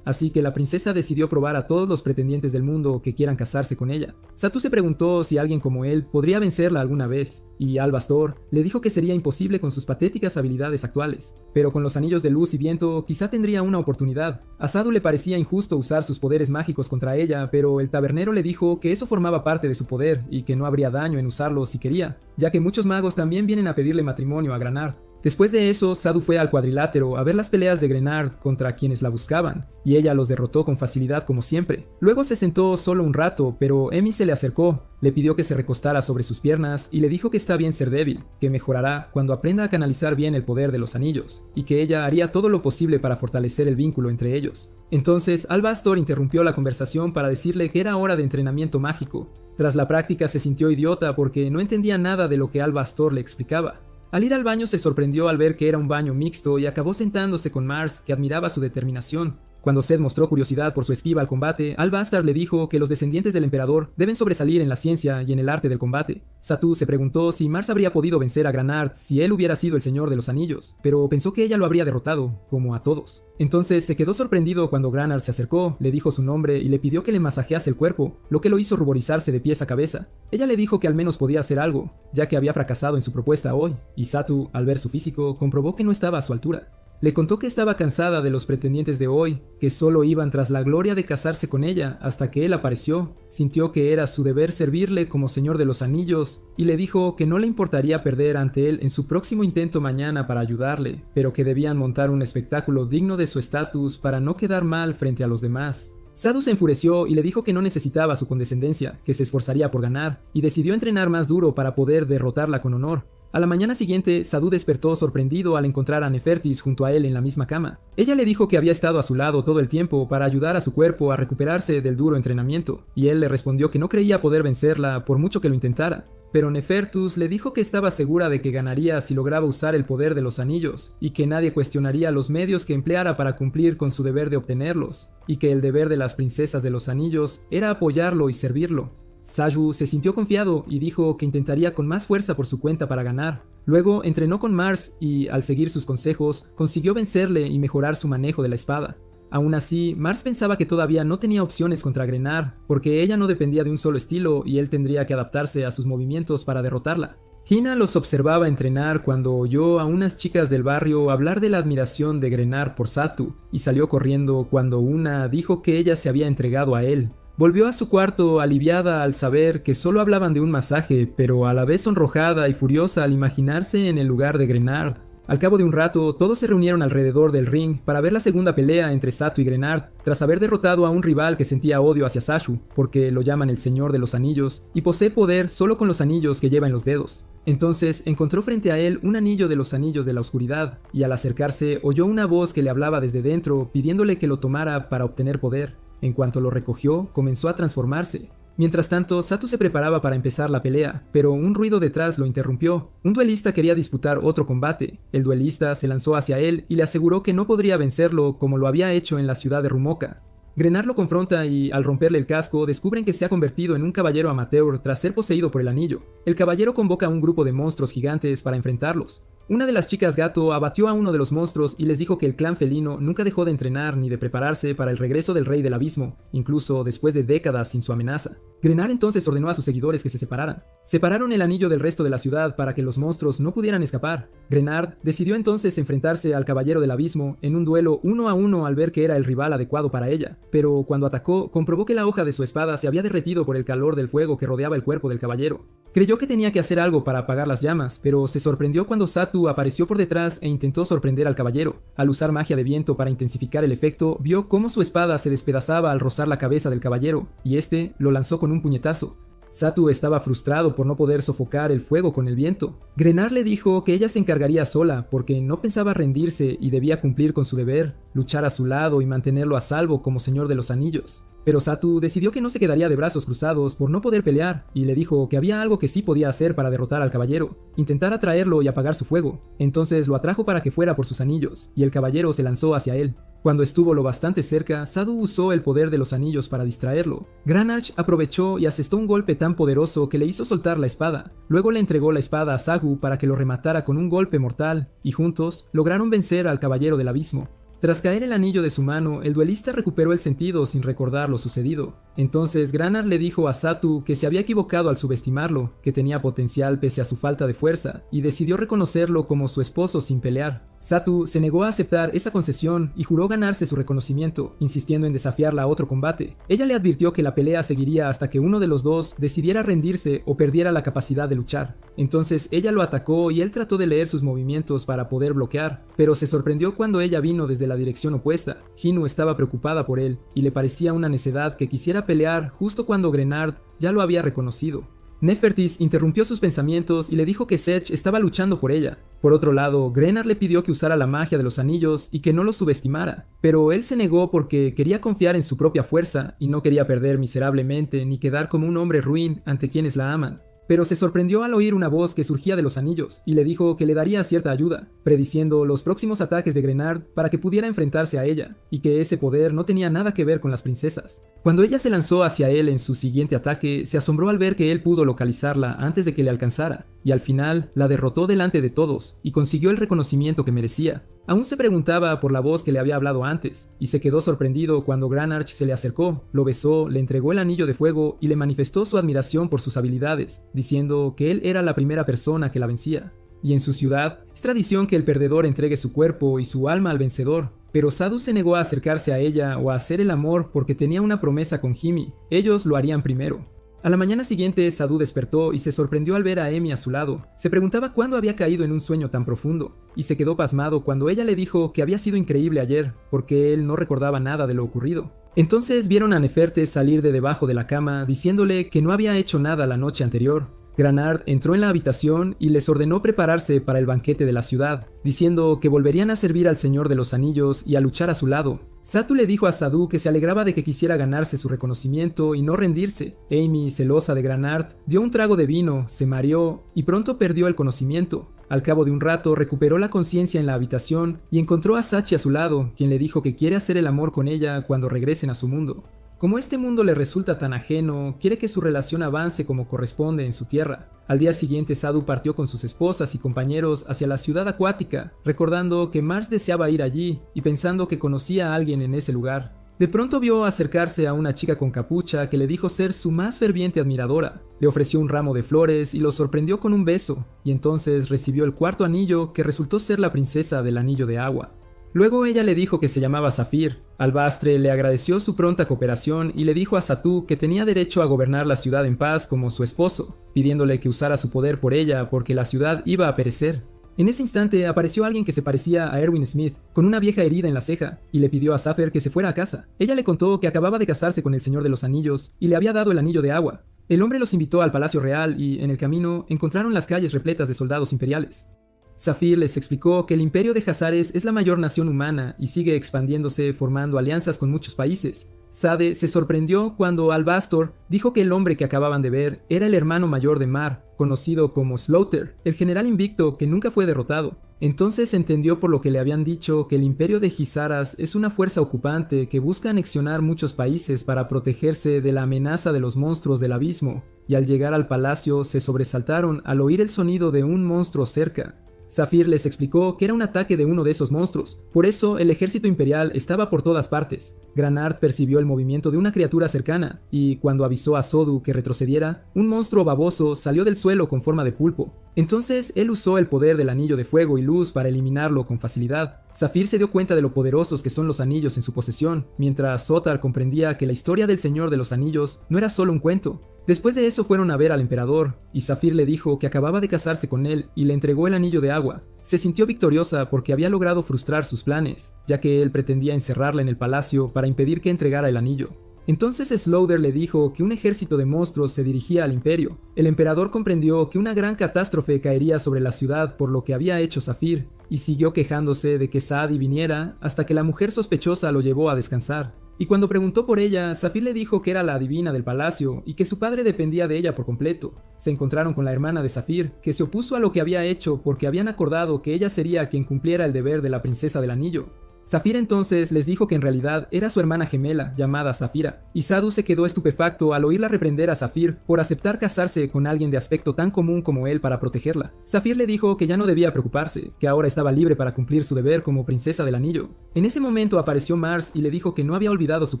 así que la princesa decidió probar a todos los pretendientes del mundo que quieran casarse con ella. Satu se preguntó si alguien como él podría vencerla alguna vez, y Al-Bastor le dijo que sería imposible con sus patéticas habilidades actuales, pero con los anillos de luz y viento quizá tendría una oportunidad. A Sadu le parecía injusto usar sus poderes mágicos contra ella, pero el tabernero le dijo que eso formaba parte de su poder y que no habría daño en usarlo si quería, ya que muchos magos también vienen a pedirle matrimonio a Granard. Después de eso, Sadu fue al cuadrilátero a ver las peleas de Grenard contra quienes la buscaban, y ella los derrotó con facilidad como siempre. Luego se sentó solo un rato, pero Emmy se le acercó, le pidió que se recostara sobre sus piernas y le dijo que está bien ser débil, que mejorará cuando aprenda a canalizar bien el poder de los anillos, y que ella haría todo lo posible para fortalecer el vínculo entre ellos. Entonces, Al-Bastor interrumpió la conversación para decirle que era hora de entrenamiento mágico. Tras la práctica se sintió idiota porque no entendía nada de lo que Al-Bastor le explicaba. Al ir al baño se sorprendió al ver que era un baño mixto y acabó sentándose con Mars, que admiraba su determinación. Cuando Seth mostró curiosidad por su esquiva al combate, Al-Bastar le dijo que los descendientes del emperador deben sobresalir en la ciencia y en el arte del combate. Satu se preguntó si Mars habría podido vencer a Granard si él hubiera sido el Señor de los Anillos, pero pensó que ella lo habría derrotado, como a todos. Entonces se quedó sorprendido cuando Granard se acercó, le dijo su nombre y le pidió que le masajease el cuerpo, lo que lo hizo ruborizarse de pies a cabeza. Ella le dijo que al menos podía hacer algo, ya que había fracasado en su propuesta hoy, y Satu, al ver su físico, comprobó que no estaba a su altura. Le contó que estaba cansada de los pretendientes de hoy, que solo iban tras la gloria de casarse con ella hasta que él apareció. Sintió que era su deber servirle como Señor de los Anillos y le dijo que no le importaría perder ante él en su próximo intento mañana para ayudarle, pero que debían montar un espectáculo digno de su estatus para no quedar mal frente a los demás. Sadu se enfureció y le dijo que no necesitaba su condescendencia, que se esforzaría por ganar, y decidió entrenar más duro para poder derrotarla con honor. A la mañana siguiente, Sadu despertó sorprendido al encontrar a Nefertis junto a él en la misma cama. Ella le dijo que había estado a su lado todo el tiempo para ayudar a su cuerpo a recuperarse del duro entrenamiento, y él le respondió que no creía poder vencerla por mucho que lo intentara. Pero Nefertus le dijo que estaba segura de que ganaría si lograba usar el poder de los anillos, y que nadie cuestionaría los medios que empleara para cumplir con su deber de obtenerlos, y que el deber de las princesas de los anillos era apoyarlo y servirlo. Saju se sintió confiado y dijo que intentaría con más fuerza por su cuenta para ganar. Luego entrenó con Mars y, al seguir sus consejos, consiguió vencerle y mejorar su manejo de la espada. Aún así, Mars pensaba que todavía no tenía opciones contra Grenard, porque ella no dependía de un solo estilo y él tendría que adaptarse a sus movimientos para derrotarla. Hina los observaba entrenar cuando oyó a unas chicas del barrio hablar de la admiración de Grenard por Satu, y salió corriendo cuando una dijo que ella se había entregado a él. Volvió a su cuarto aliviada al saber que solo hablaban de un masaje, pero a la vez sonrojada y furiosa al imaginarse en el lugar de Grenard. Al cabo de un rato, todos se reunieron alrededor del ring para ver la segunda pelea entre Satu y Grenard, tras haber derrotado a un rival que sentía odio hacia Sashu, porque lo llaman el Señor de los Anillos, y posee poder solo con los anillos que lleva en los dedos. Entonces encontró frente a él un anillo de los anillos de la oscuridad, y al acercarse oyó una voz que le hablaba desde dentro pidiéndole que lo tomara para obtener poder. En cuanto lo recogió, comenzó a transformarse. Mientras tanto, Satu se preparaba para empezar la pelea, pero un ruido detrás lo interrumpió. Un duelista quería disputar otro combate. El duelista se lanzó hacia él y le aseguró que no podría vencerlo como lo había hecho en la ciudad de Rumoka. Grenard lo confronta y, al romperle el casco, descubren que se ha convertido en un caballero amateur tras ser poseído por el anillo. El caballero convoca a un grupo de monstruos gigantes para enfrentarlos. Una de las chicas gato abatió a uno de los monstruos y les dijo que el clan felino nunca dejó de entrenar ni de prepararse para el regreso del rey del abismo, incluso después de décadas sin su amenaza. Grenard entonces ordenó a sus seguidores que se separaran. Separaron el anillo del resto de la ciudad para que los monstruos no pudieran escapar. Grenard decidió entonces enfrentarse al caballero del abismo en un duelo 1 a 1 al ver que era el rival adecuado para ella, pero cuando atacó comprobó que la hoja de su espada se había derretido por el calor del fuego que rodeaba el cuerpo del caballero. Creyó que tenía que hacer algo para apagar las llamas, pero se sorprendió cuando Satu apareció por detrás e intentó sorprender al caballero. Al usar magia de viento para intensificar el efecto, vio cómo su espada se despedazaba al rozar la cabeza del caballero, y este lo lanzó con un puñetazo. Satu estaba frustrado por no poder sofocar el fuego con el viento. Grenard le dijo que ella se encargaría sola porque no pensaba rendirse y debía cumplir con su deber, luchar a su lado y mantenerlo a salvo como Señor de los Anillos. Pero Satu decidió que no se quedaría de brazos cruzados por no poder pelear y le dijo que había algo que sí podía hacer para derrotar al caballero, intentar atraerlo y apagar su fuego. Entonces lo atrajo para que fuera por sus anillos y el caballero se lanzó hacia él. Cuando estuvo lo bastante cerca, Satu usó el poder de los anillos para distraerlo. Granarch aprovechó y asestó un golpe tan poderoso que le hizo soltar la espada. Luego le entregó la espada a Sagu para que lo rematara con un golpe mortal, y juntos lograron vencer al caballero del abismo. Tras caer el anillo de su mano, el duelista recuperó el sentido sin recordar lo sucedido. Entonces Granard le dijo a Satu que se había equivocado al subestimarlo, que tenía potencial pese a su falta de fuerza, y decidió reconocerlo como su esposo sin pelear. Satu se negó a aceptar esa concesión y juró ganarse su reconocimiento, insistiendo en desafiarla a otro combate. Ella le advirtió que la pelea seguiría hasta que uno de los dos decidiera rendirse o perdiera la capacidad de luchar. Entonces ella lo atacó y él trató de leer sus movimientos para poder bloquear, pero se sorprendió cuando ella vino desde la dirección opuesta. Hinu estaba preocupada por él y le parecía una necedad que quisiera pelear justo cuando Grenard ya lo había reconocido. Nefertis interrumpió sus pensamientos y le dijo que Sedge estaba luchando por ella. Por otro lado, Grenard le pidió que usara la magia de los anillos y que no lo subestimara, pero él se negó porque quería confiar en su propia fuerza y no quería perder miserablemente ni quedar como un hombre ruin ante quienes la aman. Pero se sorprendió al oír una voz que surgía de los anillos y le dijo que le daría cierta ayuda, prediciendo los próximos ataques de Grenard para que pudiera enfrentarse a ella, y que ese poder no tenía nada que ver con las princesas. Cuando ella se lanzó hacia él en su siguiente ataque, se asombró al ver que él pudo localizarla antes de que le alcanzara, y al final la derrotó delante de todos y consiguió el reconocimiento que merecía. Aún se preguntaba por la voz que le había hablado antes, y se quedó sorprendido cuando Granarch se le acercó, lo besó, le entregó el anillo de fuego y le manifestó su admiración por sus habilidades, diciendo que él era la primera persona que la vencía. Y en su ciudad, es tradición que el perdedor entregue su cuerpo y su alma al vencedor, pero Sadu se negó a acercarse a ella o a hacer el amor porque tenía una promesa con Himi. Ellos lo harían primero. A la mañana siguiente, Sadu despertó y se sorprendió al ver a Emi a su lado. Se preguntaba cuándo había caído en un sueño tan profundo, y se quedó pasmado cuando ella le dijo que había sido increíble ayer, porque él no recordaba nada de lo ocurrido. Entonces vieron a Nefertes salir de debajo de la cama, diciéndole que no había hecho nada la noche anterior. Granard entró en la habitación y les ordenó prepararse para el banquete de la ciudad, diciendo que volverían a servir al Señor de los Anillos y a luchar a su lado. Satu le dijo a Sadu que se alegraba de que quisiera ganarse su reconocimiento y no rendirse. Amy, celosa de Granard, dio un trago de vino, se mareó y pronto perdió el conocimiento. Al cabo de un rato recuperó la conciencia en la habitación y encontró a Sachi a su lado, quien le dijo que quiere hacer el amor con ella cuando regresen a su mundo. Como este mundo le resulta tan ajeno, quiere que su relación avance como corresponde en su tierra. Al día siguiente, Sadu partió con sus esposas y compañeros hacia la ciudad acuática, recordando que Mars deseaba ir allí y pensando que conocía a alguien en ese lugar. De pronto vio acercarse a una chica con capucha que le dijo ser su más ferviente admiradora. Le ofreció un ramo de flores y lo sorprendió con un beso, y entonces recibió el cuarto anillo que resultó ser la princesa del anillo de agua. Luego ella le dijo que se llamaba Zafir. Albastre le agradeció su pronta cooperación y le dijo a Satu que tenía derecho a gobernar la ciudad en paz como su esposo, pidiéndole que usara su poder por ella porque la ciudad iba a perecer. En ese instante apareció alguien que se parecía a Erwin Smith, con una vieja herida en la ceja, y le pidió a Zafir que se fuera a casa. Ella le contó que acababa de casarse con el Señor de los Anillos y le había dado el anillo de agua. El hombre los invitó al Palacio Real y, en el camino, encontraron las calles repletas de soldados imperiales. Zafir les explicó que el Imperio de Jazares es la mayor nación humana y sigue expandiéndose formando alianzas con muchos países. Sade se sorprendió cuando Albastor dijo que el hombre que acababan de ver era el hermano mayor de Mar, conocido como Slaughter, el general invicto que nunca fue derrotado. Entonces entendió por lo que le habían dicho que el Imperio de Gizaras es una fuerza ocupante que busca anexionar muchos países para protegerse de la amenaza de los monstruos del abismo, y al llegar al palacio se sobresaltaron al oír el sonido de un monstruo cerca. Zafir les explicó que era un ataque de uno de esos monstruos, por eso el ejército imperial estaba por todas partes. Granard percibió el movimiento de una criatura cercana, y cuando avisó a Sodu que retrocediera, un monstruo baboso salió del suelo con forma de pulpo. Entonces él usó el poder del anillo de fuego y luz para eliminarlo con facilidad. Zafir se dio cuenta de lo poderosos que son los anillos en su posesión, mientras Zotar comprendía que la historia del Señor de los Anillos no era solo un cuento. Después de eso fueron a ver al emperador, y Zafir le dijo que acababa de casarse con él y le entregó el anillo de agua. Se sintió victoriosa porque había logrado frustrar sus planes, ya que él pretendía encerrarla en el palacio para impedir que entregara el anillo. Entonces Slaughter le dijo que un ejército de monstruos se dirigía al imperio. El emperador comprendió que una gran catástrofe caería sobre la ciudad por lo que había hecho Zafir, y siguió quejándose de que Saadi viniera hasta que la mujer sospechosa lo llevó a descansar. Y cuando preguntó por ella, Zafir le dijo que era la adivina del palacio y que su padre dependía de ella por completo. Se encontraron con la hermana de Zafir, que se opuso a lo que había hecho porque habían acordado que ella sería quien cumpliera el deber de la princesa del anillo. Zafir entonces les dijo que en realidad era su hermana gemela, llamada Zafira, y Sadu se quedó estupefacto al oírla reprender a Zafir por aceptar casarse con alguien de aspecto tan común como él para protegerla. Zafir le dijo que ya no debía preocuparse, que ahora estaba libre para cumplir su deber como princesa del anillo. En ese momento apareció Mars y le dijo que no había olvidado su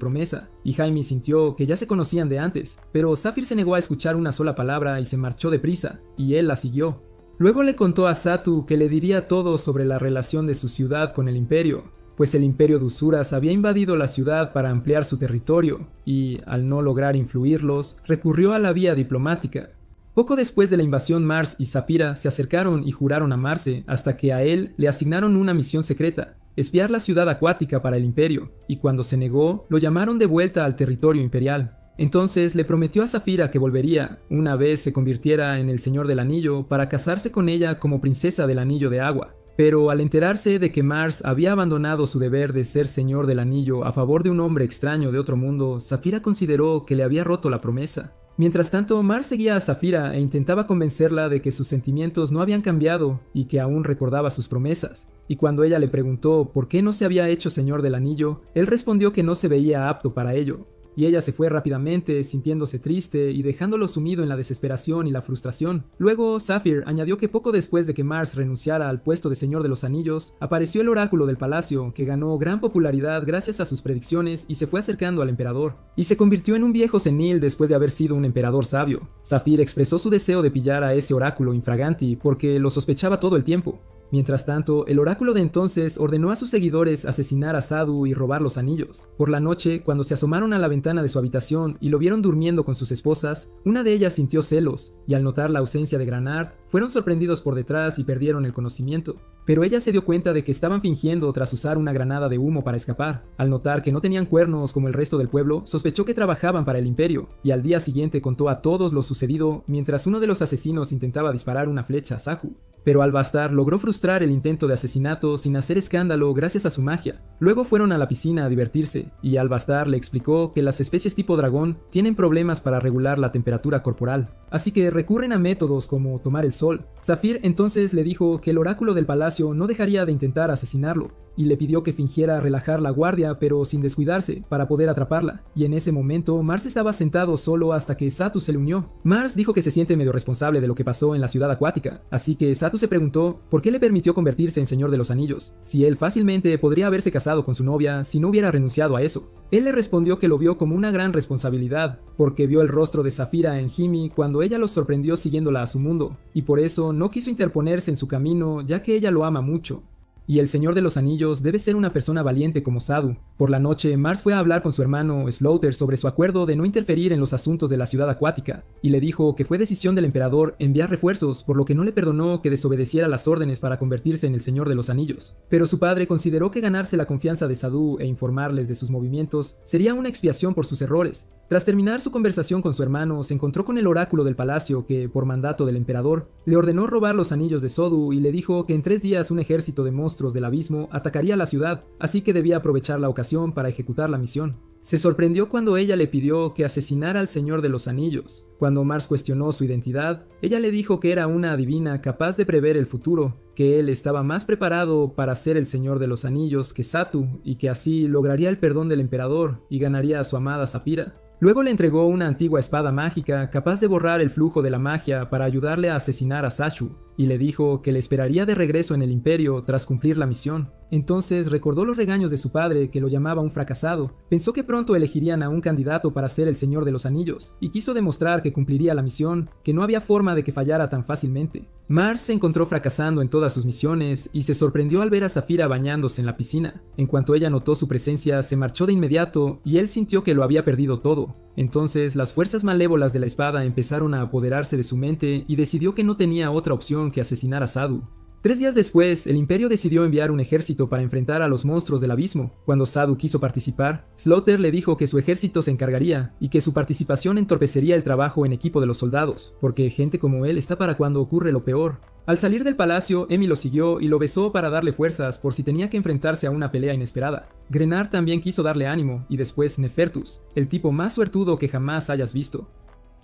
promesa, y Jaime sintió que ya se conocían de antes, pero Zafir se negó a escuchar una sola palabra y se marchó deprisa, y él la siguió. Luego le contó a Satu que le diría todo sobre la relación de su ciudad con el imperio, pues el imperio de Usuras había invadido la ciudad para ampliar su territorio, y, al no lograr influirlos, recurrió a la vía diplomática. Poco después de la invasión, Mars y Saphira se acercaron y juraron amarse, hasta que a él le asignaron una misión secreta, espiar la ciudad acuática para el imperio, y cuando se negó, lo llamaron de vuelta al territorio imperial. Entonces le prometió a Saphira que volvería, una vez se convirtiera en el Señor del Anillo, para casarse con ella como princesa del Anillo de Agua. Pero al enterarse de que Mars había abandonado su deber de ser Señor del Anillo a favor de un hombre extraño de otro mundo, Saphira consideró que le había roto la promesa. Mientras tanto, Mars seguía a Saphira e intentaba convencerla de que sus sentimientos no habían cambiado y que aún recordaba sus promesas. Y cuando ella le preguntó por qué no se había hecho Señor del Anillo, él respondió que no se veía apto para ello. Y ella se fue rápidamente, sintiéndose triste y dejándolo sumido en la desesperación y la frustración. Luego, Zafir añadió que poco después de que Mars renunciara al puesto de Señor de los Anillos, apareció el oráculo del palacio, que ganó gran popularidad gracias a sus predicciones y se fue acercando al emperador. Y se convirtió en un viejo senil después de haber sido un emperador sabio. Zafir expresó su deseo de pillar a ese oráculo infraganti porque lo sospechaba todo el tiempo. Mientras tanto, el oráculo de entonces ordenó a sus seguidores asesinar a Sadu y robar los anillos. Por la noche, cuando se asomaron a la ventana de su habitación y lo vieron durmiendo con sus esposas, una de ellas sintió celos, y al notar la ausencia de Granard, fueron sorprendidos por detrás y perdieron el conocimiento. Pero ella se dio cuenta de que estaban fingiendo tras usar una granada de humo para escapar. Al notar que no tenían cuernos como el resto del pueblo, sospechó que trabajaban para el imperio, y al día siguiente contó a todos lo sucedido mientras uno de los asesinos intentaba disparar una flecha a Sahu. Pero Albastar logró frustrar el intento de asesinato sin hacer escándalo gracias a su magia. Luego fueron a la piscina a divertirse, y Albastar le explicó que las especies tipo dragón tienen problemas para regular la temperatura corporal, así que recurren a métodos como tomar el sol. Zafir entonces le dijo que el oráculo del palacio no dejaría de intentar asesinarlo, y le pidió que fingiera relajar la guardia pero sin descuidarse para poder atraparla, y en ese momento Mars estaba sentado solo hasta que Satu se le unió. Mars dijo que se siente medio responsable de lo que pasó en la ciudad acuática, así que Satu se preguntó por qué le permitió convertirse en Señor de los Anillos, si él fácilmente podría haberse casado con su novia si no hubiera renunciado a eso. Él le respondió que lo vio como una gran responsabilidad, porque vio el rostro de Saphira en Himi cuando ella los sorprendió siguiéndola a su mundo, y por eso no quiso interponerse en su camino ya que ella lo ama mucho. Y el Señor de los Anillos debe ser una persona valiente como Sadu, Por la noche, Mars fue a hablar con su hermano Slaughter sobre su acuerdo de no interferir en los asuntos de la ciudad acuática, y le dijo que fue decisión del emperador enviar refuerzos, por lo que no le perdonó que desobedeciera las órdenes para convertirse en el Señor de los Anillos. Pero su padre consideró que ganarse la confianza de Sadu e informarles de sus movimientos sería una expiación por sus errores. Tras terminar su conversación con su hermano, se encontró con el oráculo del palacio que, por mandato del emperador, le ordenó robar los anillos de Sodu y le dijo que en 3 días un ejército de monstruos del abismo atacaría la ciudad, así que debía aprovechar la ocasión para ejecutar la misión. Se sorprendió cuando ella le pidió que asesinara al Señor de los Anillos. Cuando Mars cuestionó su identidad, ella le dijo que era una adivina capaz de prever el futuro, que él estaba más preparado para ser el Señor de los Anillos que Satu y que así lograría el perdón del emperador y ganaría a su amada Saphira. Luego le entregó una antigua espada mágica capaz de borrar el flujo de la magia para ayudarle a asesinar a Sashu, y le dijo que le esperaría de regreso en el imperio tras cumplir la misión. Entonces recordó los regaños de su padre, que lo llamaba un fracasado, pensó que pronto elegirían a un candidato para ser el Señor de los Anillos, y quiso demostrar que cumpliría la misión, que no había forma de que fallara tan fácilmente. Mars se encontró fracasando en todas sus misiones, y se sorprendió al ver a Saphira bañándose en la piscina. En cuanto ella notó su presencia, se marchó de inmediato, y él sintió que lo había perdido todo. Entonces las fuerzas malévolas de la espada empezaron a apoderarse de su mente, y decidió que no tenía otra opción que asesinar a Sadu. 3 días después, el imperio decidió enviar un ejército para enfrentar a los monstruos del abismo. Cuando Sadu quiso participar, Slaughter le dijo que su ejército se encargaría y que su participación entorpecería el trabajo en equipo de los soldados, porque gente como él está para cuando ocurre lo peor. Al salir del palacio, Emmy lo siguió y lo besó para darle fuerzas por si tenía que enfrentarse a una pelea inesperada. Grenard también quiso darle ánimo, y después Nefertus, el tipo más suertudo que jamás hayas visto.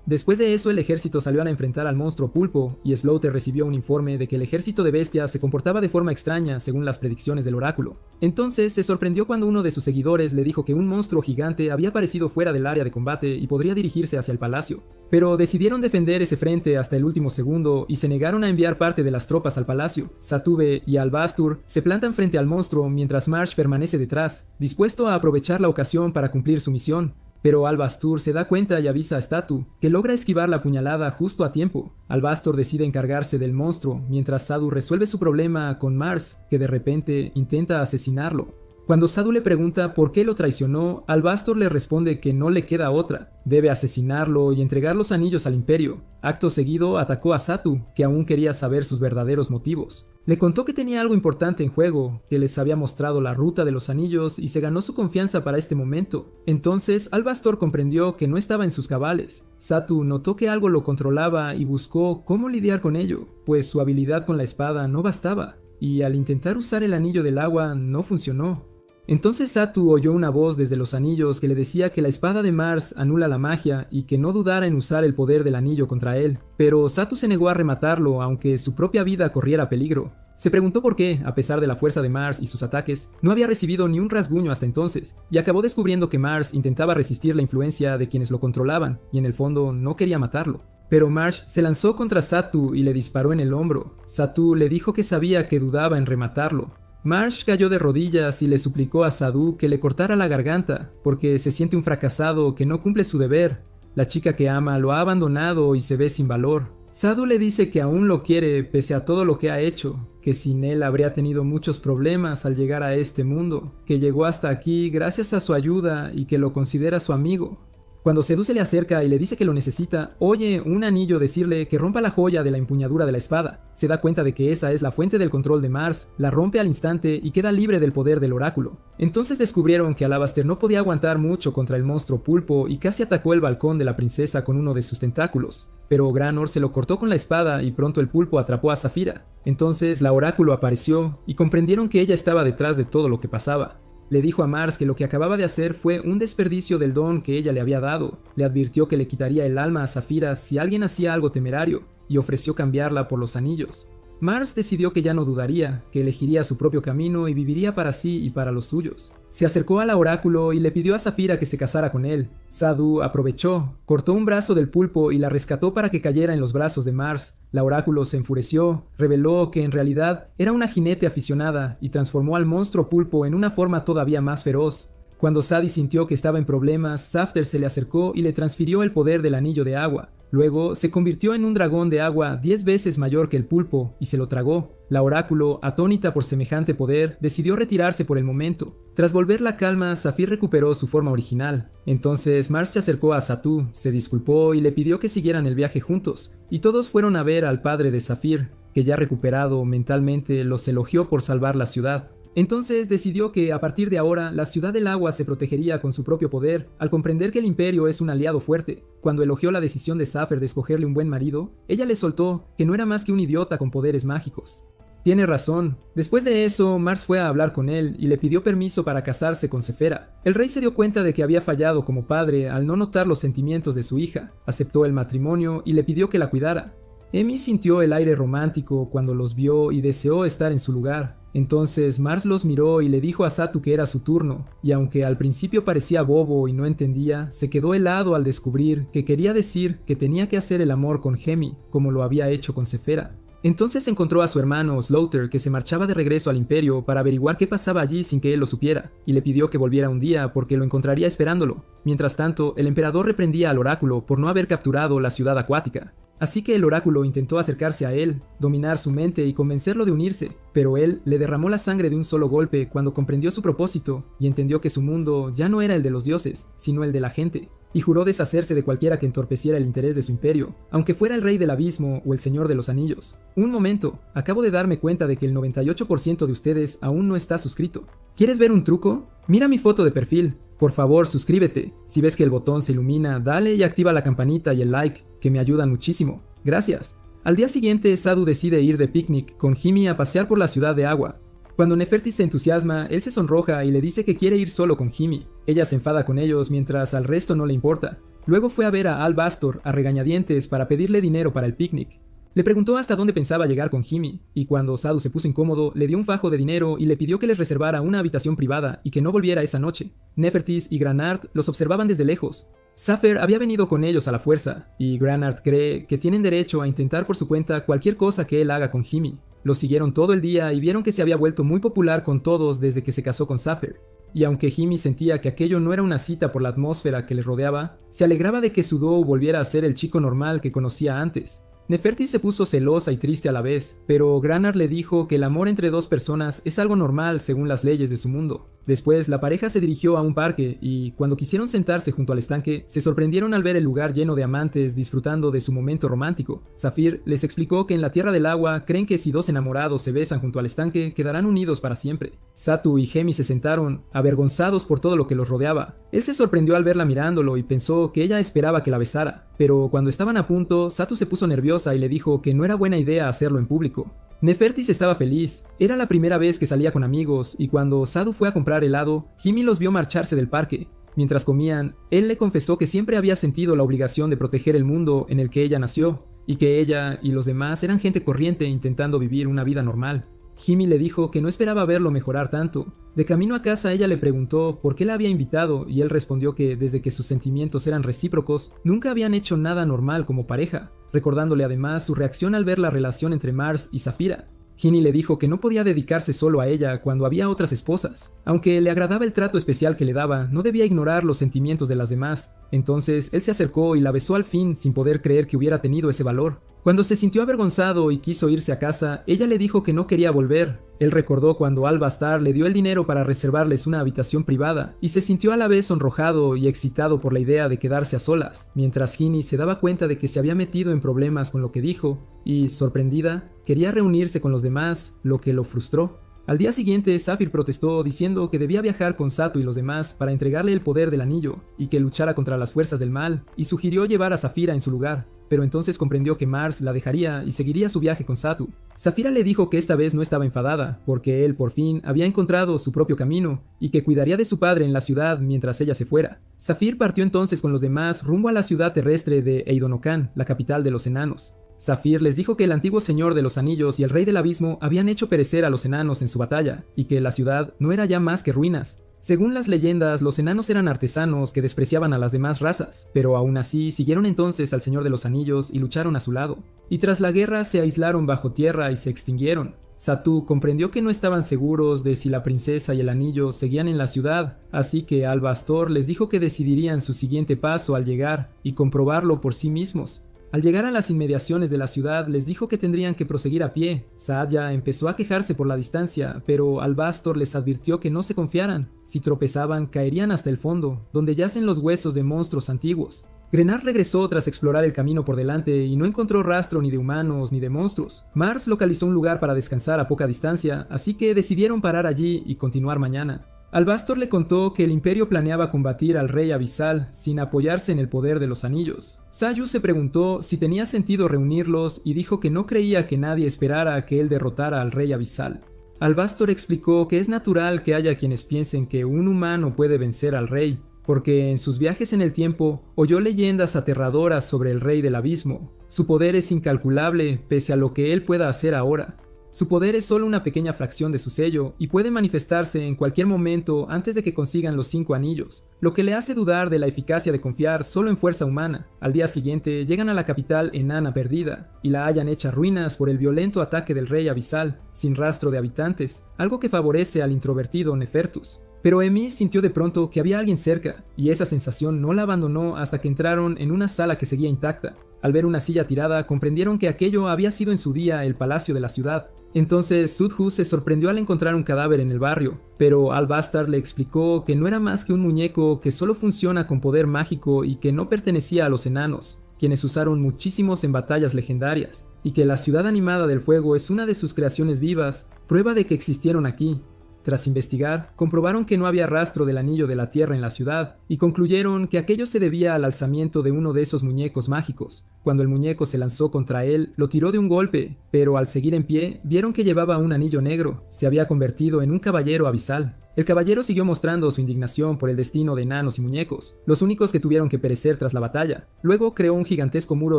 Después de eso, el ejército salió a enfrentar al monstruo pulpo, y Slaughter recibió un informe de que el ejército de bestias se comportaba de forma extraña según las predicciones del oráculo. Entonces se sorprendió cuando uno de sus seguidores le dijo que un monstruo gigante había aparecido fuera del área de combate y podría dirigirse hacia el palacio. Pero decidieron defender ese frente hasta el último segundo y se negaron a enviar parte de las tropas al palacio. Satube y Albastur se plantan frente al monstruo mientras Marsh permanece detrás, dispuesto a aprovechar la ocasión para cumplir su misión. Pero Albastur se da cuenta y avisa a Statu, que logra esquivar la puñalada justo a tiempo. Albastur decide encargarse del monstruo, mientras Sadu resuelve su problema con Mars, que de repente intenta asesinarlo. Cuando Sadu le pregunta por qué lo traicionó, Albastur le responde que no le queda otra. Debe asesinarlo y entregar los anillos al imperio. Acto seguido atacó a Satu, que aún quería saber sus verdaderos motivos. Le contó que tenía algo importante en juego, que les había mostrado la ruta de los anillos y se ganó su confianza para este momento. Entonces Albastur comprendió que no estaba en sus cabales. Satu notó que algo lo controlaba y buscó cómo lidiar con ello, pues su habilidad con la espada no bastaba, y al intentar usar el anillo del agua no funcionó. Entonces Satu oyó una voz desde los anillos que le decía que la espada de Mars anula la magia y que no dudara en usar el poder del anillo contra él, pero Satu se negó a rematarlo aunque su propia vida corriera peligro. Se preguntó por qué, a pesar de la fuerza de Mars y sus ataques, no había recibido ni un rasguño hasta entonces, y acabó descubriendo que Mars intentaba resistir la influencia de quienes lo controlaban, y en el fondo no quería matarlo. Pero Marsh se lanzó contra Satu y le disparó en el hombro. Satu le dijo que sabía que dudaba en rematarlo. Marsh cayó de rodillas y le suplicó a Sadu que le cortara la garganta, porque se siente un fracasado que no cumple su deber. La chica que ama lo ha abandonado y se ve sin valor. Sadu le dice que aún lo quiere pese a todo lo que ha hecho, que sin él habría tenido muchos problemas al llegar a este mundo, que llegó hasta aquí gracias a su ayuda y que lo considera su amigo. Cuando Sadu se le acerca y le dice que lo necesita, oye un anillo decirle que rompa la joya de la empuñadura de la espada. Se da cuenta de que esa es la fuente del control de Mars, la rompe al instante y queda libre del poder del oráculo. Entonces descubrieron que Alabaster no podía aguantar mucho contra el monstruo pulpo y casi atacó el balcón de la princesa con uno de sus tentáculos. Pero Granor se lo cortó con la espada y pronto el pulpo atrapó a Saphira. Entonces la oráculo apareció y comprendieron que ella estaba detrás de todo lo que pasaba. Le dijo a Mars que lo que acababa de hacer fue un desperdicio del don que ella le había dado. Le advirtió que le quitaría el alma a Saphira si alguien hacía algo temerario, y ofreció cambiarla por los anillos. Mars decidió que ya no dudaría, que elegiría su propio camino y viviría para sí y para los suyos. Se acercó al oráculo y le pidió a Saphira que se casara con él. Sadu aprovechó, cortó un brazo del pulpo y la rescató para que cayera en los brazos de Mars. La oráculo se enfureció, reveló que en realidad era una jinete aficionada y transformó al monstruo pulpo en una forma todavía más feroz. Cuando Sadie sintió que estaba en problemas, Safter se le acercó y le transfirió el poder del anillo de agua. Luego se convirtió en un dragón de agua 10 veces mayor que el pulpo y se lo tragó. La oráculo, atónita por semejante poder, decidió retirarse por el momento. Tras volver la calma, Zafir recuperó su forma original. Entonces Mars se acercó a Satu, se disculpó y le pidió que siguieran el viaje juntos, y todos fueron a ver al padre de Zafir, que ya recuperado mentalmente los elogió por salvar la ciudad. Entonces decidió que a partir de ahora la Ciudad del Agua se protegería con su propio poder, al comprender que el Imperio es un aliado fuerte. Cuando elogió la decisión de Zafir de escogerle un buen marido, ella le soltó que no era más que un idiota con poderes mágicos. Tiene razón. Después de eso, Mars fue a hablar con él y le pidió permiso para casarse con Sephera. El rey se dio cuenta de que había fallado como padre al no notar los sentimientos de su hija, aceptó el matrimonio y le pidió que la cuidara. Emi sintió el aire romántico cuando los vio y deseó estar en su lugar. Entonces Mars los miró y le dijo a Satu que era su turno, y aunque al principio parecía bobo y no entendía, se quedó helado al descubrir que quería decir que tenía que hacer el amor con Hemi, como lo había hecho con Sephera. Entonces encontró a su hermano Slaughter, que se marchaba de regreso al Imperio para averiguar qué pasaba allí sin que él lo supiera, y le pidió que volviera un día porque lo encontraría esperándolo. Mientras tanto, el emperador reprendía al oráculo por no haber capturado la ciudad acuática. Así que el oráculo intentó acercarse a él, dominar su mente y convencerlo de unirse, pero él le derramó la sangre de un solo golpe cuando comprendió su propósito y entendió que su mundo ya no era el de los dioses, sino el de la gente, y juró deshacerse de cualquiera que entorpeciera el interés de su imperio, aunque fuera el rey del abismo o el señor de los anillos. Un momento, acabo de darme cuenta de que el 98% de ustedes aún no está suscrito. ¿Quieres ver un truco? Mira mi foto de perfil. Por favor, suscríbete. Si ves que el botón se ilumina, dale y activa la campanita y el like, que me ayudan muchísimo. Gracias. Al día siguiente, Sadu decide ir de picnic con Himi a pasear por la ciudad de agua. Cuando Nefertis se entusiasma, él se sonroja y le dice que quiere ir solo con Himi. Ella se enfada con ellos mientras al resto no le importa. Luego fue a ver a Al-Bastor a regañadientes para pedirle dinero para el picnic. Le preguntó hasta dónde pensaba llegar con Himi, y cuando Sadu se puso incómodo, le dio un fajo de dinero y le pidió que les reservara una habitación privada y que no volviera esa noche. Nefertis y Granard los observaban desde lejos. Zafir había venido con ellos a la fuerza, y Granard cree que tienen derecho a intentar por su cuenta cualquier cosa que él haga con Himi. Lo siguieron todo el día y vieron que se había vuelto muy popular con todos desde que se casó con Zafir. Y aunque Himi sentía que aquello no era una cita por la atmósfera que le rodeaba, se alegraba de que su dúo volviera a ser el chico normal que conocía antes. Nefertis se puso celosa y triste a la vez, pero Granard le dijo que el amor entre dos personas es algo normal según las leyes de su mundo. Después, la pareja se dirigió a un parque y, cuando quisieron sentarse junto al estanque, se sorprendieron al ver el lugar lleno de amantes disfrutando de su momento romántico. Zafir les explicó que en la Tierra del Agua creen que si dos enamorados se besan junto al estanque, quedarán unidos para siempre. Satu y Hemi se sentaron, avergonzados por todo lo que los rodeaba. Él se sorprendió al verla mirándolo y pensó que ella esperaba que la besara, pero cuando estaban a punto, Satu se puso nerviosa y le dijo que no era buena idea hacerlo en público. Nefertis estaba feliz, era la primera vez que salía con amigos, y cuando Sadu fue a comprar helado, Himi los vio marcharse del parque. Mientras comían, él le confesó que siempre había sentido la obligación de proteger el mundo en el que ella nació, y que ella y los demás eran gente corriente intentando vivir una vida normal. Himi le dijo que no esperaba verlo mejorar tanto. De camino a casa ella le preguntó por qué la había invitado y él respondió que desde que sus sentimientos eran recíprocos, nunca habían hecho nada normal como pareja, recordándole además su reacción al ver la relación entre Mars y Saphira. Himi le dijo que no podía dedicarse solo a ella cuando había otras esposas. Aunque le agradaba el trato especial que le daba, no debía ignorar los sentimientos de las demás. Entonces él se acercó y la besó al fin sin poder creer que hubiera tenido ese valor. Cuando se sintió avergonzado y quiso irse a casa, ella le dijo que no quería volver. Él recordó cuando Al-Bastar le dio el dinero para reservarles una habitación privada y se sintió a la vez sonrojado y excitado por la idea de quedarse a solas, mientras Himi se daba cuenta de que se había metido en problemas con lo que dijo y, sorprendida, quería reunirse con los demás, lo que lo frustró. Al día siguiente, Zafir protestó diciendo que debía viajar con Satu y los demás para entregarle el poder del anillo y que luchara contra las fuerzas del mal, y sugirió llevar a Saphira en su lugar, pero entonces comprendió que Mars la dejaría y seguiría su viaje con Satu. Saphira le dijo que esta vez no estaba enfadada, porque él por fin había encontrado su propio camino y que cuidaría de su padre en la ciudad mientras ella se fuera. Zafir partió entonces con los demás rumbo a la ciudad terrestre de Eidonokan, la capital de los enanos. Zafir les dijo que el antiguo señor de los anillos y el rey del abismo habían hecho perecer a los enanos en su batalla, y que la ciudad no era ya más que ruinas. Según las leyendas, los enanos eran artesanos que despreciaban a las demás razas, pero aún así siguieron entonces al Señor de los Anillos y lucharon a su lado. Y tras la guerra se aislaron bajo tierra y se extinguieron. Satu comprendió que no estaban seguros de si la princesa y el anillo seguían en la ciudad, así que Albastor les dijo que decidirían su siguiente paso al llegar y comprobarlo por sí mismos. Al llegar a las inmediaciones de la ciudad, les dijo que tendrían que proseguir a pie. Saadya empezó a quejarse por la distancia, pero Albastor les advirtió que no se confiaran. Si tropezaban, caerían hasta el fondo, donde yacen los huesos de monstruos antiguos. Grenard regresó tras explorar el camino por delante y no encontró rastro ni de humanos ni de monstruos. Mars localizó un lugar para descansar a poca distancia, así que decidieron parar allí y continuar mañana. Albastor le contó que el Imperio planeaba combatir al Rey Abisal sin apoyarse en el poder de los anillos. Sayu se preguntó si tenía sentido reunirlos y dijo que no creía que nadie esperara que él derrotara al Rey Abisal. Albastor explicó que es natural que haya quienes piensen que un humano puede vencer al rey, porque en sus viajes en el tiempo oyó leyendas aterradoras sobre el Rey del Abismo. Su poder es incalculable pese a lo que él pueda hacer ahora. Su poder es solo una pequeña fracción de su sello y puede manifestarse en cualquier momento antes de que consigan los 5 anillos, lo que le hace dudar de la eficacia de confiar solo en fuerza humana. Al día siguiente llegan a la capital enana perdida y la hallan hecha ruinas por el violento ataque del Rey Abisal, sin rastro de habitantes, algo que favorece al introvertido Nefertus. Pero Emi sintió de pronto que había alguien cerca, y esa sensación no la abandonó hasta que entraron en una sala que seguía intacta. Al ver una silla tirada, comprendieron que aquello había sido en su día el palacio de la ciudad. Entonces Sudhu se sorprendió al encontrar un cadáver en el barrio, pero Albastar le explicó que no era más que un muñeco que solo funciona con poder mágico y que no pertenecía a los enanos, quienes usaron muchísimos en batallas legendarias, y que la ciudad animada del fuego es una de sus creaciones vivas, prueba de que existieron aquí. Tras investigar, comprobaron que no había rastro del anillo de la tierra en la ciudad, y concluyeron que aquello se debía al alzamiento de uno de esos muñecos mágicos. Cuando el muñeco se lanzó contra él, lo tiró de un golpe, pero al seguir en pie, vieron que llevaba un anillo negro. Se había convertido en un caballero abisal. El caballero siguió mostrando su indignación por el destino de enanos y muñecos, los únicos que tuvieron que perecer tras la batalla. Luego creó un gigantesco muro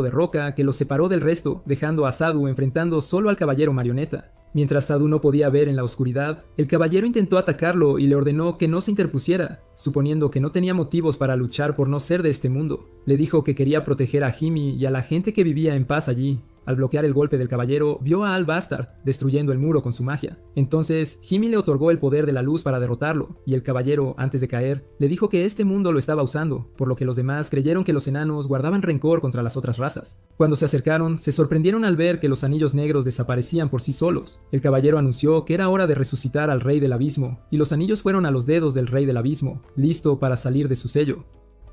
de roca que los separó del resto, dejando a Sadu enfrentando solo al caballero marioneta. Mientras Sadu no podía ver en la oscuridad, el caballero intentó atacarlo y le ordenó que no se interpusiera, suponiendo que no tenía motivos para luchar por no ser de este mundo. Le dijo que quería proteger a Himi y a la gente que vivía en paz allí. Al bloquear el golpe del caballero, vio a Albastard destruyendo el muro con su magia. Entonces, Himi le otorgó el poder de la luz para derrotarlo, y el caballero, antes de caer, le dijo que este mundo lo estaba usando, por lo que los demás creyeron que los enanos guardaban rencor contra las otras razas. Cuando se acercaron, se sorprendieron al ver que los anillos negros desaparecían por sí solos. El caballero anunció que era hora de resucitar al Rey del Abismo, y los anillos fueron a los dedos del Rey del Abismo, listo para salir de su sello.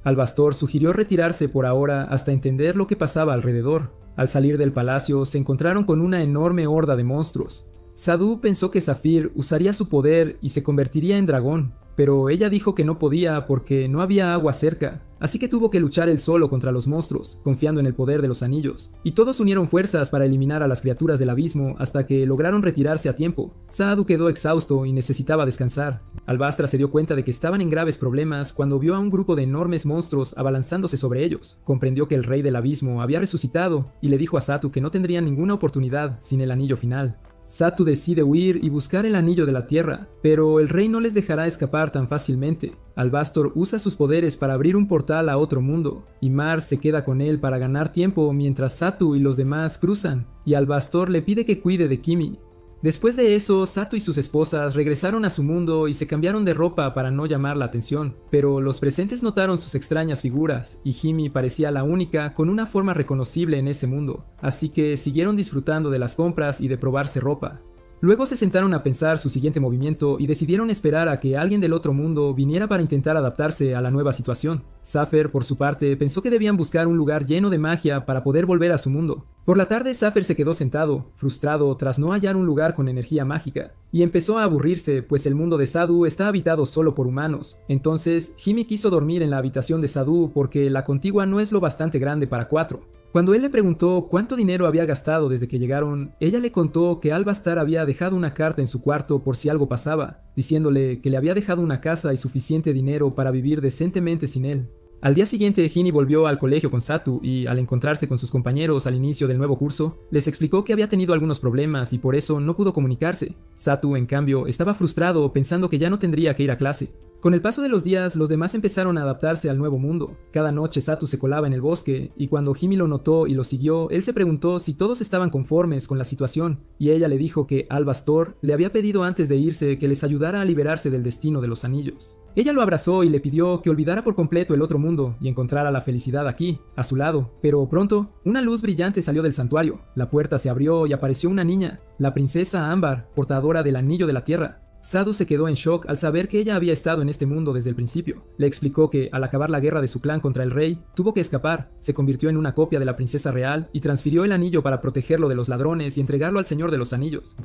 Albastor sugirió retirarse por ahora hasta entender lo que pasaba alrededor. Al salir del palacio, se encontraron con una enorme horda de monstruos. Sadu pensó que Zafir usaría su poder y se convertiría en dragón, pero ella dijo que no podía porque no había agua cerca, así que tuvo que luchar él solo contra los monstruos, confiando en el poder de los anillos. Y todos unieron fuerzas para eliminar a las criaturas del abismo hasta que lograron retirarse a tiempo. Sadu quedó exhausto y necesitaba descansar. Albastra se dio cuenta de que estaban en graves problemas cuando vio a un grupo de enormes monstruos abalanzándose sobre ellos. Comprendió que el Rey del Abismo había resucitado y le dijo a Satu que no tendría ninguna oportunidad sin el anillo final. Satu decide huir y buscar el anillo de la tierra, pero el rey no les dejará escapar tan fácilmente. Albastor usa sus poderes para abrir un portal a otro mundo, y Mars se queda con él para ganar tiempo mientras Satu y los demás cruzan, y Albastor le pide que cuide de Kimi. Después de eso, Satu y sus esposas regresaron a su mundo y se cambiaron de ropa para no llamar la atención, pero los presentes notaron sus extrañas figuras, y Himi parecía la única con una forma reconocible en ese mundo, así que siguieron disfrutando de las compras y de probarse ropa. Luego se sentaron a pensar su siguiente movimiento y decidieron esperar a que alguien del otro mundo viniera para intentar adaptarse a la nueva situación. Safer, por su parte, pensó que debían buscar un lugar lleno de magia para poder volver a su mundo. Por la tarde, Safer se quedó sentado, frustrado tras no hallar un lugar con energía mágica, y empezó a aburrirse, pues el mundo de Sadu está habitado solo por humanos. Entonces, Himi quiso dormir en la habitación de Sadu porque la contigua no es lo bastante grande para 4. Cuando él le preguntó cuánto dinero había gastado desde que llegaron, ella le contó que Albastar había dejado una carta en su cuarto por si algo pasaba, diciéndole que le había dejado una casa y suficiente dinero para vivir decentemente sin él. Al día siguiente, Hini volvió al colegio con Satu y, al encontrarse con sus compañeros al inicio del nuevo curso, les explicó que había tenido algunos problemas y por eso no pudo comunicarse. Satu, en cambio, estaba frustrado pensando que ya no tendría que ir a clase. Con el paso de los días, los demás empezaron a adaptarse al nuevo mundo. Cada noche Satu se colaba en el bosque, y cuando Himi lo notó y lo siguió, él se preguntó si todos estaban conformes con la situación, y ella le dijo que Al-Bastor le había pedido antes de irse que les ayudara a liberarse del destino de los anillos. Ella lo abrazó y le pidió que olvidara por completo el otro mundo y encontrara la felicidad aquí, a su lado. Pero pronto, una luz brillante salió del santuario. La puerta se abrió y apareció una niña, la princesa Ámbar, portadora del anillo de la tierra. Sadu se quedó en shock al saber que ella había estado en este mundo desde el principio. Le explicó que, al acabar la guerra de su clan contra el rey, tuvo que escapar, se convirtió en una copia de la princesa real y transfirió el anillo para protegerlo de los ladrones y entregarlo al Señor de los Anillos.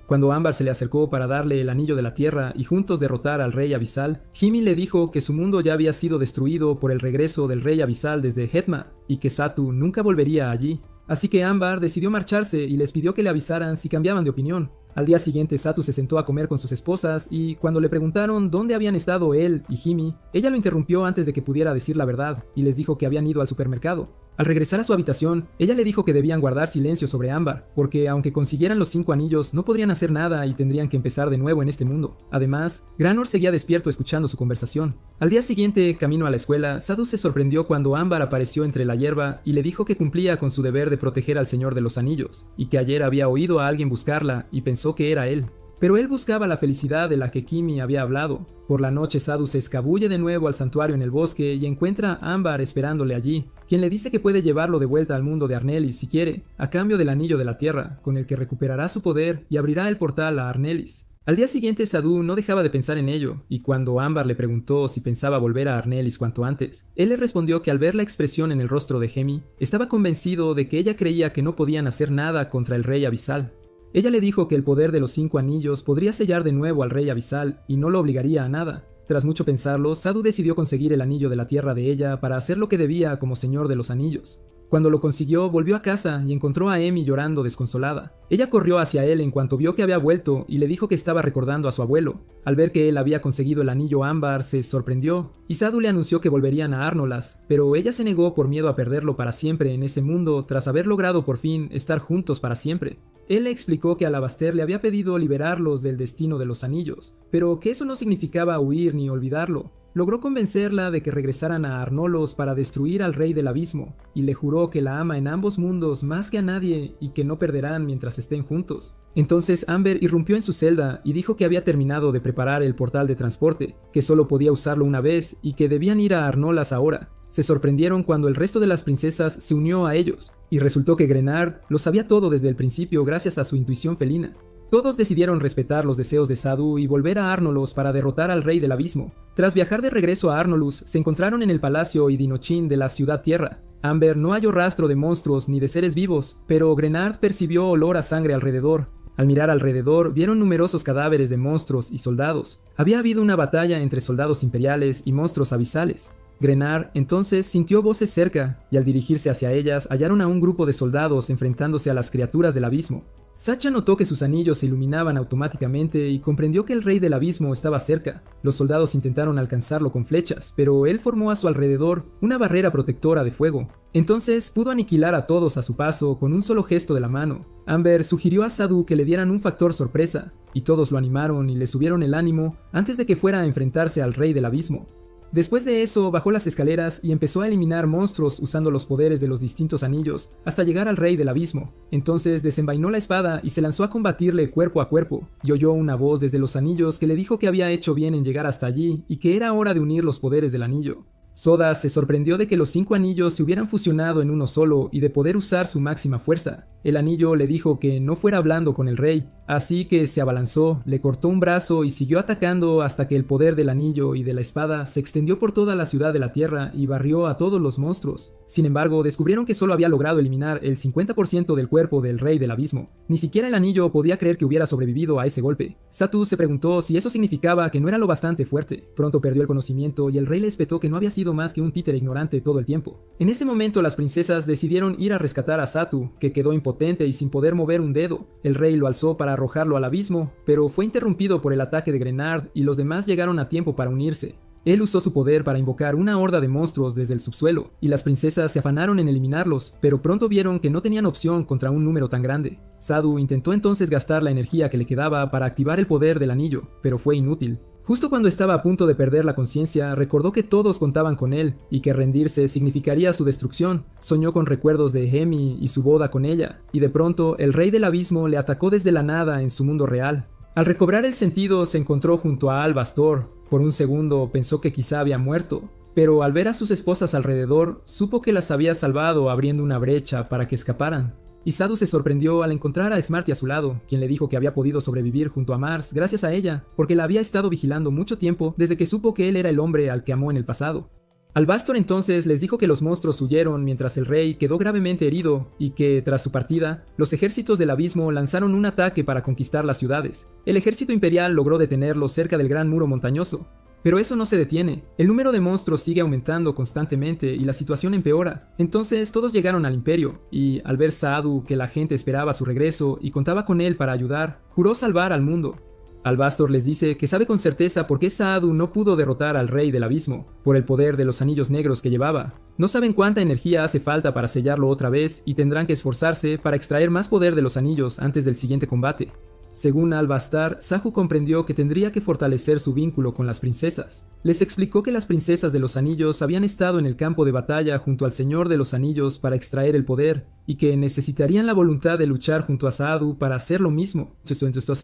Cuando Ámbar se le acercó para darle el anillo de la tierra y juntos derrotar al rey abisal, Himi le dijo que su mundo ya había sido destruido por el regreso del rey abisal desde Hetma y que Satu nunca volvería allí. Así que Ámbar decidió marcharse y les pidió que le avisaran si cambiaban de opinión. Al día siguiente Satu se sentó a comer con sus esposas y cuando le preguntaron dónde habían estado él y Himi, ella lo interrumpió antes de que pudiera decir la verdad y les dijo que habían ido al supermercado. Al regresar a su habitación, ella le dijo que debían guardar silencio sobre Ámbar, porque aunque consiguieran los 5 anillos, no podrían hacer nada y tendrían que empezar de nuevo en este mundo. Además, Granor seguía despierto escuchando su conversación. Al día siguiente, camino a la escuela, Sadu se sorprendió cuando Ámbar apareció entre la hierba y le dijo que cumplía con su deber de proteger al Señor de los Anillos, y que ayer había oído a alguien buscarla y pensó que era él. Pero él buscaba la felicidad de la que Kimi había hablado. Por la noche Sadu se escabulle de nuevo al santuario en el bosque y encuentra a Ámbar esperándole allí, quien le dice que puede llevarlo de vuelta al mundo de Arnelis si quiere, a cambio del anillo de la tierra, con el que recuperará su poder y abrirá el portal a Arnelis. Al día siguiente Sadu no dejaba de pensar en ello, y cuando Ámbar le preguntó si pensaba volver a Arnelis cuanto antes, él le respondió que al ver la expresión en el rostro de Hemi, estaba convencido de que ella creía que no podían hacer nada contra el rey abisal. Ella le dijo que el poder de los 5 anillos podría sellar de nuevo al rey abisal y no lo obligaría a nada. Tras mucho pensarlo, Sadu decidió conseguir el anillo de la tierra de ella para hacer lo que debía como señor de los anillos. Cuando lo consiguió, volvió a casa y encontró a Emi llorando desconsolada. Ella corrió hacia él en cuanto vio que había vuelto y le dijo que estaba recordando a su abuelo. Al ver que él había conseguido el anillo ámbar, se sorprendió, y Sadu le anunció que volverían a Arnolas, pero ella se negó por miedo a perderlo para siempre en ese mundo tras haber logrado por fin estar juntos para siempre. Él le explicó que Alabaster le había pedido liberarlos del destino de los anillos, pero que eso no significaba huir ni olvidarlo. Logró convencerla de que regresaran a Arnolos para destruir al rey del abismo, y le juró que la ama en ambos mundos más que a nadie y que no perderán mientras estén juntos. Entonces Amber irrumpió en su celda y dijo que había terminado de preparar el portal de transporte, que solo podía usarlo una vez y que debían ir a Arnolas ahora. Se sorprendieron cuando el resto de las princesas se unió a ellos, y resultó que Grenard lo sabía todo desde el principio gracias a su intuición felina. Todos decidieron respetar los deseos de Sadu y volver a Arnolos para derrotar al rey del abismo. Tras viajar de regreso a Arnolus, se encontraron en el palacio Idinochin de la Ciudad Tierra. Amber no halló rastro de monstruos ni de seres vivos, pero Grenard percibió olor a sangre alrededor. Al mirar alrededor, vieron numerosos cadáveres de monstruos y soldados. Había habido una batalla entre soldados imperiales y monstruos abisales. Grenard entonces sintió voces cerca, y al dirigirse hacia ellas hallaron a un grupo de soldados enfrentándose a las criaturas del abismo. Sacha notó que sus anillos se iluminaban automáticamente y comprendió que el rey del abismo estaba cerca. Los soldados intentaron alcanzarlo con flechas, pero él formó a su alrededor una barrera protectora de fuego. Entonces pudo aniquilar a todos a su paso con un solo gesto de la mano. Amber sugirió a Sadu que le dieran un factor sorpresa, y todos lo animaron y le subieron el ánimo antes de que fuera a enfrentarse al rey del abismo. Después de eso, bajó las escaleras y empezó a eliminar monstruos usando los poderes de los distintos anillos, hasta llegar al rey del abismo. Entonces desenvainó la espada y se lanzó a combatirle cuerpo a cuerpo, y oyó una voz desde los anillos que le dijo que había hecho bien en llegar hasta allí y que era hora de unir los poderes del anillo. Soda se sorprendió de que los 5 anillos se hubieran fusionado en uno solo y de poder usar su máxima fuerza. El anillo le dijo que no fuera hablando con el rey, así que se abalanzó, le cortó un brazo y siguió atacando hasta que el poder del anillo y de la espada se extendió por toda la ciudad de la tierra y barrió a todos los monstruos. Sin embargo, descubrieron que solo había logrado eliminar el 50% del cuerpo del rey del abismo. Ni siquiera el anillo podía creer que hubiera sobrevivido a ese golpe. Satu se preguntó si eso significaba que no era lo bastante fuerte. Pronto perdió el conocimiento y el rey le espetó que no había sido más que un títere ignorante todo el tiempo. En ese momento las princesas decidieron ir a rescatar a Satu, que quedó impotente y sin poder mover un dedo. El rey lo alzó para arrojarlo al abismo, pero fue interrumpido por el ataque de Grenard y los demás llegaron a tiempo para unirse. Él usó su poder para invocar una horda de monstruos desde el subsuelo, y las princesas se afanaron en eliminarlos, pero pronto vieron que no tenían opción contra un número tan grande. Sadu intentó entonces gastar la energía que le quedaba para activar el poder del anillo, pero fue inútil. Justo cuando estaba a punto de perder la conciencia, recordó que todos contaban con él y que rendirse significaría su destrucción. Soñó con recuerdos de Hemi y su boda con ella, y de pronto el rey del abismo le atacó desde la nada en su mundo real. Al recobrar el sentido, se encontró junto a Al-Bastor. Por un segundo pensó que quizá había muerto, pero al ver a sus esposas alrededor, supo que las había salvado abriendo una brecha para que escaparan. Y Sadu se sorprendió al encontrar a Smarty a su lado, quien le dijo que había podido sobrevivir junto a Mars gracias a ella, porque la había estado vigilando mucho tiempo desde que supo que él era el hombre al que amó en el pasado. Al-Bastor entonces les dijo que los monstruos huyeron mientras el rey quedó gravemente herido y que, tras su partida, los ejércitos del abismo lanzaron un ataque para conquistar las ciudades. El ejército imperial logró detenerlos cerca del gran muro montañoso. Pero eso no se detiene. El número de monstruos sigue aumentando constantemente y la situación empeora. Entonces todos llegaron al imperio, y al ver Sadu que la gente esperaba su regreso y contaba con él para ayudar, juró salvar al mundo. Al-Bastor les dice que sabe con certeza por qué Sadu no pudo derrotar al rey del abismo, por el poder de los anillos negros que llevaba. No saben cuánta energía hace falta para sellarlo otra vez y tendrán que esforzarse para extraer más poder de los anillos antes del siguiente combate. Según Al-Bastar, Sahu comprendió que tendría que fortalecer su vínculo con las princesas. Les explicó que las princesas de los anillos habían estado en el campo de batalla junto al Señor de los Anillos para extraer el poder, y que necesitarían la voluntad de luchar junto a Sadu para hacer lo mismo.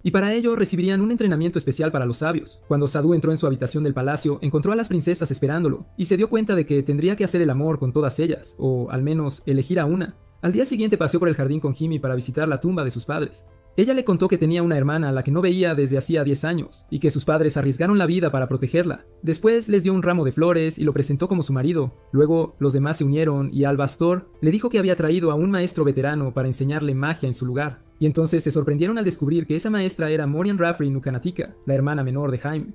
Y para ello recibirían un entrenamiento especial para los sabios. Cuando Sadu entró en su habitación del palacio, encontró a las princesas esperándolo, y se dio cuenta de que tendría que hacer el amor con todas ellas, o al menos elegir a una. Al día siguiente paseó por el jardín con Himi para visitar la tumba de sus padres. Ella le contó que tenía una hermana a la que no veía desde hacía 10 años, y que sus padres arriesgaron la vida para protegerla. Después les dio un ramo de flores y lo presentó como su marido. Luego los demás se unieron y Al-Bastor le dijo que había traído a un maestro veterano para enseñarle magia en su lugar. Y entonces se sorprendieron al descubrir que esa maestra era Morian Rafri Nukanatika, la hermana menor de Jaime.